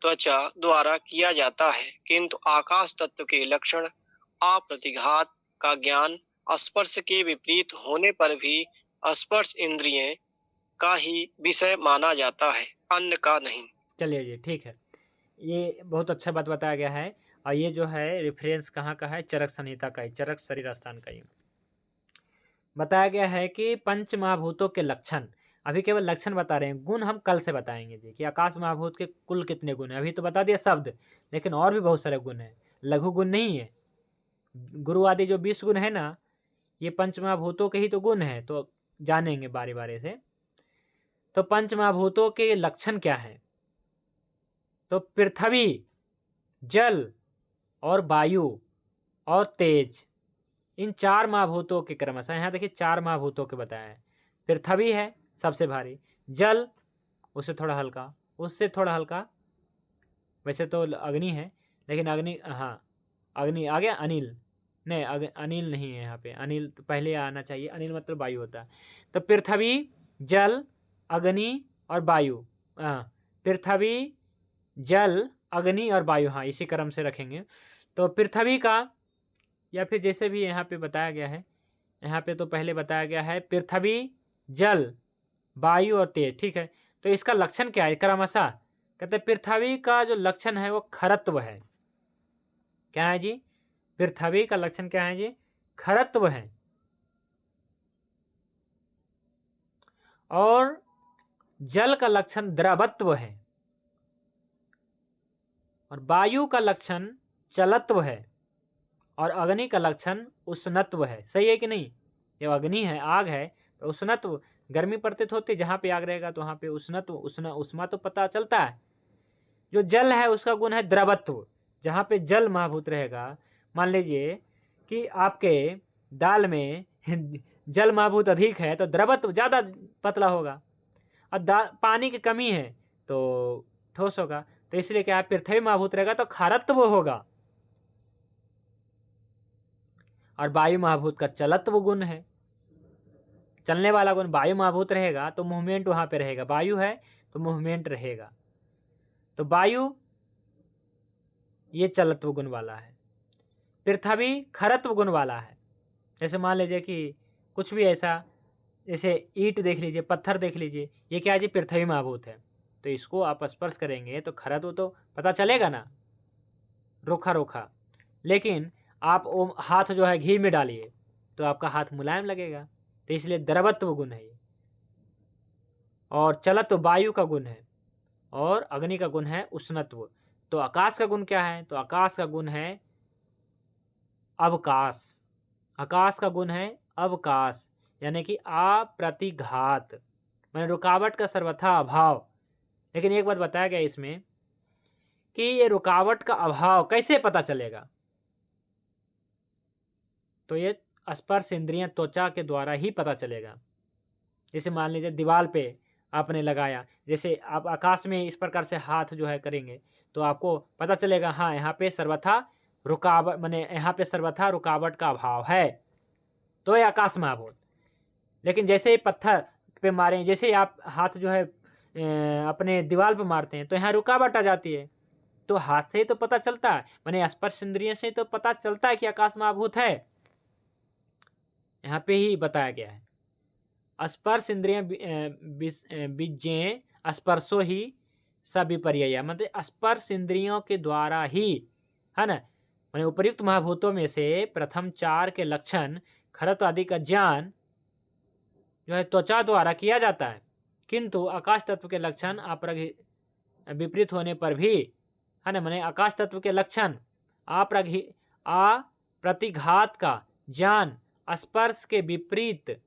त्वचा द्वारा किया जाता है, किंतु आकाश तत्व के लक्षण अप्रतिघात का ज्ञान स्पर्श के विपरीत होने पर भी स्पर्श इंद्रिय का ही विषय माना जाता है। अन्य का नहीं।
चलिए जी, ठीक है। ये बहुत अच्छा बात बताया गया है। और ये जो है रेफरेंस कहाँ का है? चरक संहिता का ही, चरक शरीर स्थान का ही बताया गया है कि पंच महाभूतों के लक्षण। अभी केवल लक्षण बता रहे हैं, गुण हम कल से बताएंगे जी कि आकाश महाभूत के कुल कितने गुण हैं। अभी तो बता दिया शब्द, लेकिन और भी बहुत सारे गुण हैं, लघु गुण नहीं है। गुरु आदि जो 20 गुण है ना, ये पंच महाभूतों के ही तो गुण है, तो जानेंगे बारी बारी से। तो पंच महाभूतों के लक्षण क्या है? तो पृथ्वी, जल और वायु और तेज, इन 4 महाभूतों के क्रमशः, यहाँ देखिए 4 महाभूतों के बताया है। पृथ्वी है सबसे भारी, जल उससे थोड़ा हल्का, उससे थोड़ा हल्का, वैसे तो अग्नि है, लेकिन अग्नि, हाँ अग्नि आ गया। अनिल नहीं, अनिल नहीं है यहाँ पे, अनिल तो पहले आना चाहिए, अनिल मतलब वायु होता है। तो पृथ्वी, जल, अग्नि और वायु, हाँ पृथ्वी, जल, अग्नि और वायु, हाँ इसी क्रम से रखेंगे। तो पृथ्वी का, या फिर जैसे भी यहाँ पे बताया गया है, यहाँ पे तो पहले बताया गया है पृथ्वी, जल, वायु और तेज, ठीक है। तो इसका लक्षण क्या है क्रमशः? कहते हैं पृथ्वी का जो लक्षण है वो खरत्व है। क्या है जी? पृथ्वी का लक्षण क्या है जी? खरत्व है। और जल का लक्षण द्रवत्व है। और वायु का लक्षण चलत्व है। और अग्नि का लक्षण उष्णत्व है। सही है कि नहीं? ये अग्नि है, आग है, तो उष्णत्व, गर्मी प्रतीत होती, जहाँ पे आग रहेगा तो वहाँ पे उष्णत्व, उष्मा तो पता चलता है। जो जल है उसका गुण है द्रवत्व। जहाँ पे जल महाभूत रहेगा, मान लीजिए कि आपके दाल में जल महाभूत अधिक है तो द्रवत्व ज़्यादा पतला होगा, और पानी की कमी है तो ठोस होगा। तो इसलिए क्या है, पृथ्वी महाभूत रहेगा तो खारत्व होगा। और वायु महाभूत का चलत्व गुण है, चलने वाला गुण। वायु महाभूत रहेगा तो मूवमेंट वहाँ पे रहेगा, वायु है तो मूवमेंट रहेगा। तो वायु ये चलत्व गुण वाला है, पृथ्वी खरत्व गुण वाला है। जैसे मान लीजिए कि कुछ भी ऐसा, जैसे ईंट देख लीजिए, पत्थर देख लीजिए, ये क्या है जी? पृथ्वी महाभूत है। तो इसको आप स्पर्श करेंगे तो खरत्व तो पता चलेगा ना, रोखा रोखा। लेकिन आप वो हाथ जो है घी में डालिए तो आपका हाथ मुलायम लगेगा। तो इसलिए द्रवत्व गुण है ये। और चलत्व वायु का गुण है, और अग्नि का गुण है उष्णत्व। तो आकाश का गुण क्या है? तो आकाश का गुण है अवकाश। आकाश का गुण है अवकाश, यानी कि अप्रतिघात, मैंने रुकावट का सर्वथा अभाव। लेकिन एक बात बताया गया इसमें कि ये रुकावट का अभाव कैसे पता चलेगा? तो ये स्पर्श इंद्रियां त्वचा के द्वारा ही पता चलेगा। जैसे मान लीजिए दीवार पे आपने लगाया, जैसे आप आकाश में इस प्रकार से हाथ जो है करेंगे तो आपको पता चलेगा, हाँ यहाँ पे सर्वथा रुकावट, माने यहाँ पे सर्वथा रुकावट का अभाव है, तो ये आकाश महाभूत। लेकिन जैसे ही पत्थर पे मारें, जैसे ही आप हाथ जो है अपने दीवार पे मारते हैं तो यहाँ रुकावट आ जाती है। तो हाथ से ही तो पता चलता है, माने स्पर्श इंद्रिय से तो पता चलता है कि आकाश महाभूत है। यहाँ पे ही बताया गया है, स्पर्श इंद्रिय बीजें स्पर्शो ही सविपर्यय, मतलब स्पर्श इंद्रियों के द्वारा ही, है ना। मैंने उपर्युक्त महाभूतों में से प्रथम 4 के लक्षण खरत्व आदि का ज्ञान जो है त्वचा द्वारा किया जाता है, किंतु आकाश तत्व के लक्षण विपरीत होने पर भी, है ना, मैंने आकाश तत्व के लक्षण अप्रतिघात का ज्ञान स्पर्श के विपरीत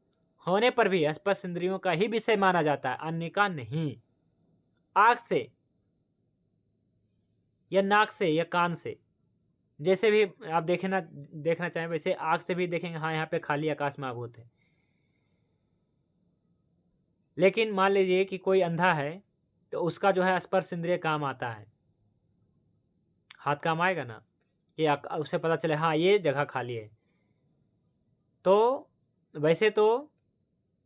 होने पर भी स्पर्श इंद्रियों का ही विषय माना जाता है, अन्य का नहीं। आँख से या नाक से या कान से, जैसे भी आप देखना चाहें वैसे आँख से भी देखेंगे, हाँ यहाँ पे खाली आकाश महाभूत है। लेकिन मान लीजिए कि कोई अंधा है तो उसका जो है स्पर्श इंद्रिय काम आता है, हाथ काम आएगा ना, कि उसे पता चले हाँ ये जगह खाली है। तो वैसे तो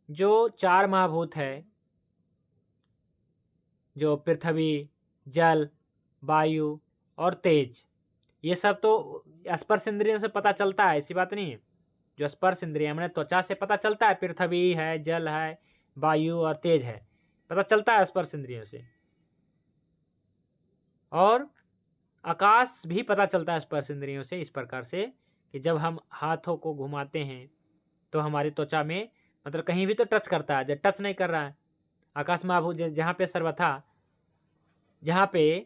जो 4 महाभूत है, जो पृथ्वी, जल, वायु और तेज, ये सब तो स्पर्श इंद्रियों से पता चलता है, ऐसी बात नहीं है। जो स्पर्श इंद्रिय मैंने त्वचा से पता चलता है, पृथ्वी है, जल है, वायु और तेज है, पता चलता है स्पर्श इंद्रियों से। और आकाश भी पता चलता है स्पर्श इंद्रियों से इस प्रकार से कि जब हम हाथों को घुमाते हैं तो हमारी त्वचा में मतलब कहीं भी तो टच करता है, जब टच नहीं कर रहा है आकाश महाभूत जहाँ पे सर्वथा, जहाँ पे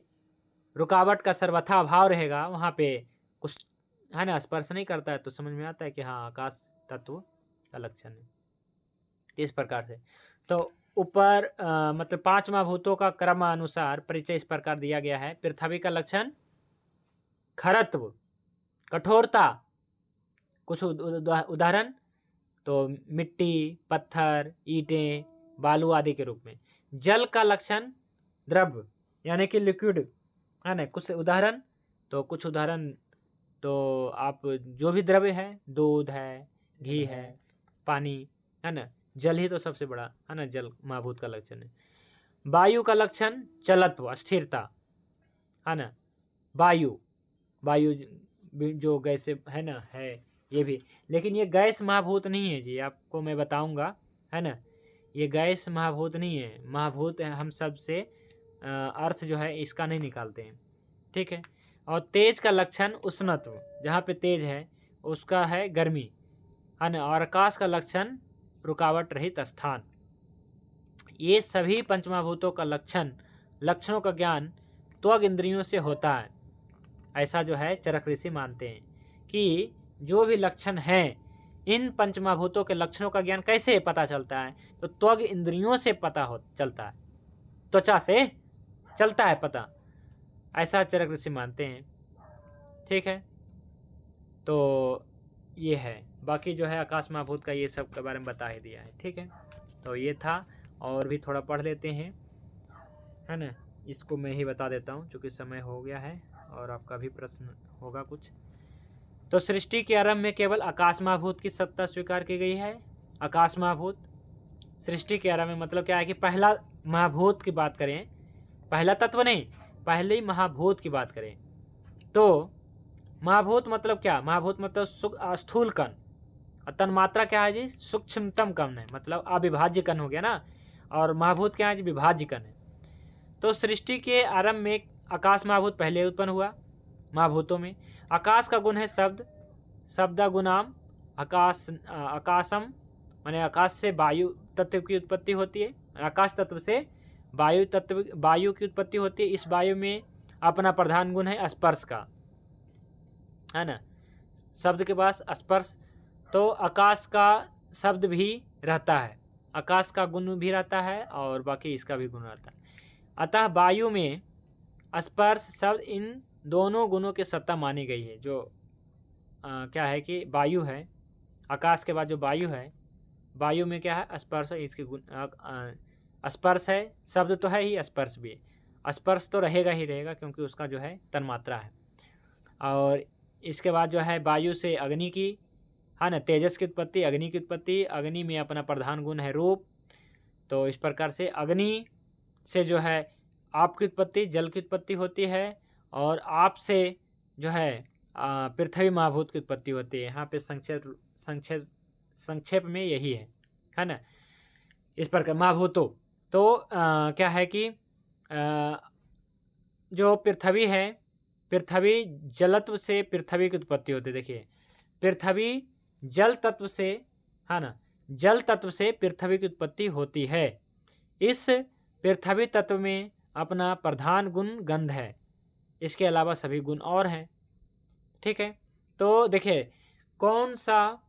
रुकावट का सर्वथा अभाव रहेगा वहाँ पे कुछ है ना स्पर्श नहीं करता है, तो समझ में आता है कि हाँ आकाश तत्व का लक्षण है। इस प्रकार से तो ऊपर मतलब 5 महाभूतों का क्रमानुसार परिचय इस प्रकार दिया गया है। पृथ्वी का लक्षण खरत्व, कठोरता, कुछ उदाहरण तो मिट्टी, पत्थर, ईंटें, बालू आदि के रूप में। जल का लक्षण द्रव्य यानी कि लिक्विड है ना, कुछ उदाहरण तो आप जो भी द्रव्य है, दूध है, घी है, पानी है ना, जल ही तो सबसे बड़ा है ना, जल महाभूत का लक्षण है। वायु का लक्षण चलत्व, स्थिरता है ना, वायु जो गैस है ना है ये भी, लेकिन ये गैस महाभूत नहीं है जी, आपको मैं बताऊंगा है ना, ये गैस महाभूत नहीं है, महाभूत है हम सब से अर्थ जो है इसका नहीं निकालते हैं, ठीक है। और तेज का लक्षण उष्णत्व, जहाँ पे तेज है उसका है गर्मी है ना, और आकाश का लक्षण रुकावट रहित स्थान। ये सभी पंचमहाभूतों का लक्षणों का ज्ञान त्वग इंद्रियों से होता है, ऐसा जो है चरक ऋषि मानते हैं कि जो भी लक्षण है, इन पंचमहाभूतों के लक्षणों का ज्ञान कैसे पता चलता है, तो त्वग इंद्रियों से पता चलता है, त्वचा से चलता है पता, ऐसा चरक ऋषि मानते हैं, ठीक है। तो ये है, बाकी जो है आकाश महाभूत का ये सब के बारे में बता ही दिया है, ठीक है। तो ये था, और भी थोड़ा पढ़ लेते हैं है ना, इसको मैं ही बता देता हूँ चूँकि समय हो गया है और आपका भी प्रश्न होगा कुछ। तो सृष्टि के आरंभ में केवल आकाश महाभूत की सत्ता स्वीकार की गई है। आकाश महाभूत सृष्टि के आरंभ में मतलब क्या है कि पहला महाभूत की बात करें, पहला तत्व नहीं, पहले महाभूत की बात करें तो महाभूत मतलब क्या, महाभूत मतलब स्थूल कण, तन्मात्रा क्या है जी, सूक्ष्मतम कण है, मतलब अविभाज्य कण हो गया ना, और महाभूत क्या है जी, विभाज्य कण है। तो सृष्टि के आरंभ में आकाश महाभूत पहले उत्पन्न हुआ महाभूतों में। आकाश का गुण है शब्द, शब्दा गुणाम आकाशम, माने आकाश से वायु तत्व की उत्पत्ति होती है, आकाश तत्व से वायु की उत्पत्ति होती है। इस वायु में अपना प्रधान गुण है स्पर्श का, है ना, शब्द के पास स्पर्श, तो आकाश का शब्द भी रहता है, आकाश का गुण भी रहता है और बाकी इसका भी गुण रहता है। अतः वायु में स्पर्श शब्द इन दोनों गुणों की सत्ता मानी गई है। जो क्या है कि वायु है, आकाश के बाद जो वायु है, वायु में क्या है स्पर्श, इसके गुण स्पर्श है, शब्द तो है ही, स्पर्श भी है, स्पर्श तो रहेगा ही रहेगा क्योंकि उसका जो है तन्मात्रा है। और इसके बाद जो है वायु से अग्नि की है ना, तेजस की उत्पत्ति, अग्नि की उत्पत्ति, अग्नि में अपना प्रधान गुण है रूप, तो इस प्रकार से अग्नि से जो है आप की उत्पत्ति, जल की उत्पत्ति होती है, और आप से जो है पृथ्वी महाभूत की उत्पत्ति होती है। यहाँ पे संक्षेप में यही है ना। इस प्रकार महाभूतों तो क्या है कि जो पृथ्वी है, पृथ्वी जलत्व से पृथ्वी की उत्पत्ति होती है। देखिए पृथ्वी जल तत्व से है ना, जल तत्व से पृथ्वी की उत्पत्ति होती है। इस पृथ्वी तत्व में अपना प्रधान गुण गंध है, इसके अलावा सभी गुण और हैं, ठीक है। तो देखिए कौन सा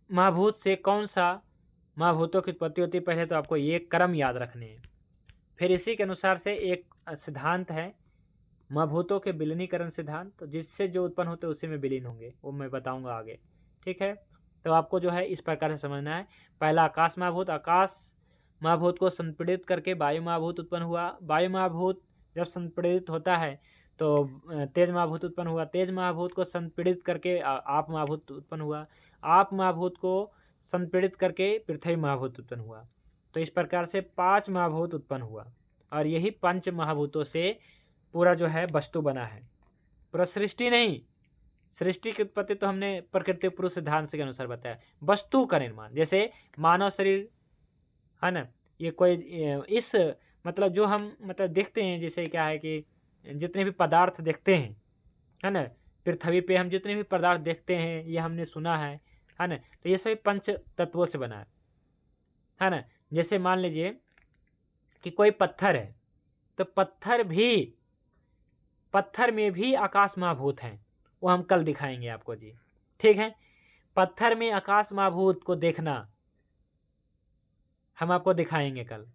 महाभूत से कौन सा महाभूतों की उत्पत्ति होती है, पहले तो आपको ये क्रम याद रखने हैं, फिर इसी के अनुसार से एक सिद्धांत है महाभूतों के विलीनीकरण सिद्धांत, तो जिससे जो उत्पन्न होते हैं उसी में विलीन होंगे, वो मैं बताऊंगा आगे, ठीक है। तो आपको जो है इस प्रकार से समझना है। पहला आकाश महाभूत, आकाश महाभूत को संपीड़ित करके वायु महाभूत उत्पन्न हुआ, वायु महाभूत जब संपीड़ित होता है तो तेज महाभूत उत्पन्न हुआ, तेज महाभूत को संपीड़ित करके आप महाभूत उत्पन्न हुआ, आप महाभूत को संपीड़ित करके पृथ्वी महाभूत उत्पन्न हुआ। तो इस प्रकार से 5 महाभूत उत्पन्न हुआ, और यही 5 महाभूतों से पूरा जो है वस्तु बना है, पूरा सृष्टि नहीं। सृष्टि की उत्पत्ति तो हमने प्रकृति पुरुष सिद्धांत के अनुसार बताया, वस्तु का निर्माण, जैसे मानव शरीर है ना, ये कोई इस मतलब जो हम मतलब देखते हैं, जैसे क्या है कि जितने भी पदार्थ देखते हैं, है ना, पृथ्वी पे हम जितने भी पदार्थ देखते हैं ये हमने सुना है ना, तो ये सभी पंच तत्वों से बना है ना। जैसे मान लीजिए कि कोई पत्थर है, तो पत्थर में भी आकाश महाभूत हैं, वो हम कल दिखाएंगे आपको जी, ठीक है। पत्थर में आकाश महाभूत को देखना हम आपको दिखाएंगे कल,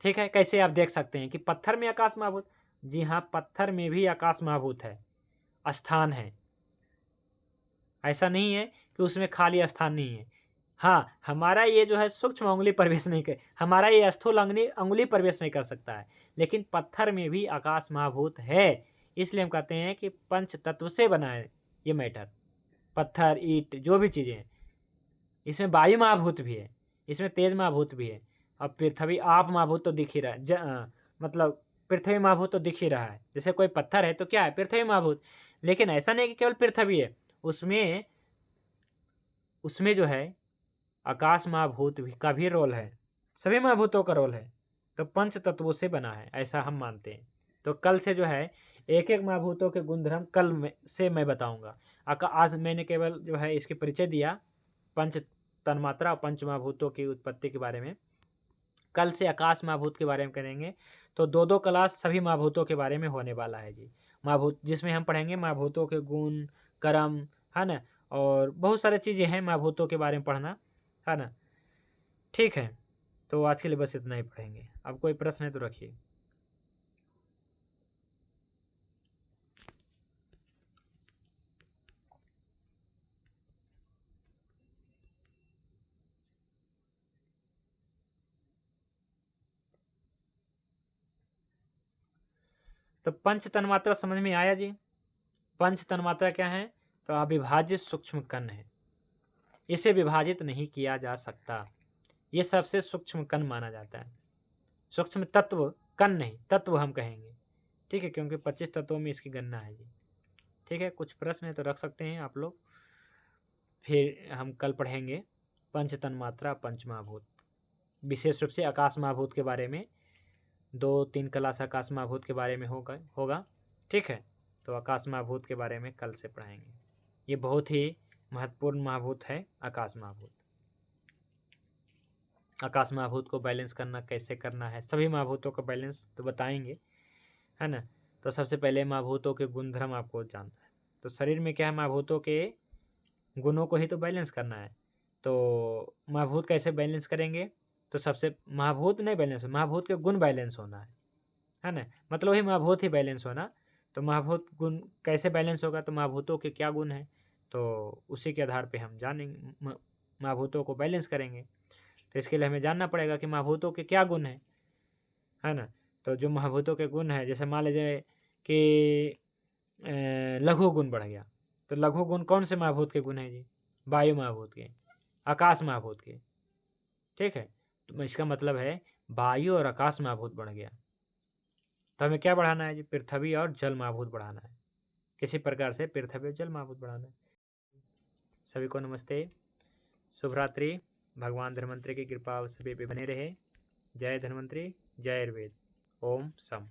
ठीक है। कैसे आप देख सकते हैं कि पत्थर में आकाश महाभूत, जी हाँ, पत्थर में भी आकाश महाभूत है, स्थान है। ऐसा नहीं है कि उसमें खाली स्थान नहीं है। हाँ, हमारा ये जो है सूक्ष्म अंगुली प्रवेश नहीं कर, हमारा ये स्थूल अंगुली प्रवेश नहीं कर सकता है, लेकिन पत्थर में भी आकाश महाभूत है। इसलिए हम कहते हैं कि पंच तत्व से बना है ये मैटर, पत्थर, ईंट, जो भी चीज़ें हैं। इसमें वायु महाभूत भी है, इसमें तेज महाभूत भी है। अब पृथ्वी, आप महाभूत तो दिख ही रहा है, मतलब पृथ्वी महाभूत तो दिख ही रहा है। जैसे कोई पत्थर है तो क्या है, पृथ्वी महाभूत। लेकिन ऐसा नहीं कि केवल पृथ्वी है, उसमें जो है आकाश महाभूत का भी रोल है, सभी महाभूतों का रोल है। तो पंच तत्वों से बना है, ऐसा हम मानते हैं। तो कल से जो है एक एक महाभूतों के गुणधर्म से मैं बताऊंगा। आज मैंने केवल जो है इसके परिचय दिया, पंच तन्मात्रा और पंच महाभूतों की उत्पत्ति के बारे में। कल से आकाश महाभूत के बारे में करेंगे। तो दो क्लास सभी महाभूतों के बारे में होने वाला है जी। महाभूत जिसमें हम पढ़ेंगे महाभूतों के गुण, कर्म, है ना, और बहुत सारी चीज़ें हैं महाभूतों के बारे में पढ़ना, है ना। ठीक है, तो आज के लिए बस इतना ही पढ़ेंगे। अब कोई प्रश्न है तो रखिए। तो पंच तन्मात्रा समझ में आया जी। पंच तन्मात्रा क्या है, तो अविभाज्य सूक्ष्म कण है, इसे विभाजित नहीं किया जा सकता, ये सबसे सूक्ष्म कण माना जाता है। सूक्ष्म तत्व, कण नहीं, तत्व हम कहेंगे, ठीक है, क्योंकि 25 तत्वों में इसकी गणना है जी। ठीक है, कुछ प्रश्न है तो रख सकते हैं आप लोग। फिर हम कल पढ़ेंगे पंच तन्मात्रा, पंच महाभूत, विशेष रूप से आकाश महाभूत के बारे में। 2-3 क्लास आकाश महाभूत के बारे में होगा, ठीक है। तो आकाश महाभूत के बारे में कल से पढ़ाएंगे। ये बहुत ही महत्वपूर्ण महाभूत है आकाश महाभूत। आकाश महाभूत को बैलेंस करना कैसे करना है, सभी महाभूतों का बैलेंस तो बताएंगे, है ना। तो सबसे पहले महाभूतों के गुणधर्म आपको जानना है। तो शरीर में क्या है, महाभूतों के गुणों को ही तो बैलेंस करना है। तो महाभूत कैसे बैलेंस करेंगे, तो सबसे महाभूत नहीं बैलेंस, महाभूत के गुण बैलेंस होना है ना, मतलब वही महाभूत ही बैलेंस होना। तो महाभूत गुण कैसे बैलेंस होगा, तो महाभूतों के क्या गुण हैं, तो उसी के आधार पे हम जानेंगे, महाभूतों को बैलेंस करेंगे। तो इसके लिए हमें जानना पड़ेगा कि महाभूतों के क्या गुण हैं, है ना। तो जो महाभूतों के गुण हैं, जैसे मान लीजिए कि लघु गुण बढ़ गया, तो लघु गुण कौन से महाभूत के गुण हैं जी, वायु महाभूत के, आकाश महाभूत के, ठीक है। तो इसका मतलब है वायु और आकाश महाभूत बढ़ गया। तो हमें क्या बढ़ाना है जी, पृथ्वी और जल महाभूत बढ़ाना है, किसी प्रकार से पृथ्वी और जल महाभूत बढ़ाना है। सभी को नमस्ते, शुभ रात्रि। भगवान धन्वंतरि की कृपा सभी पे बने रहे। जय धन्वंतरि, जय आयुर्वेद। ओम सम।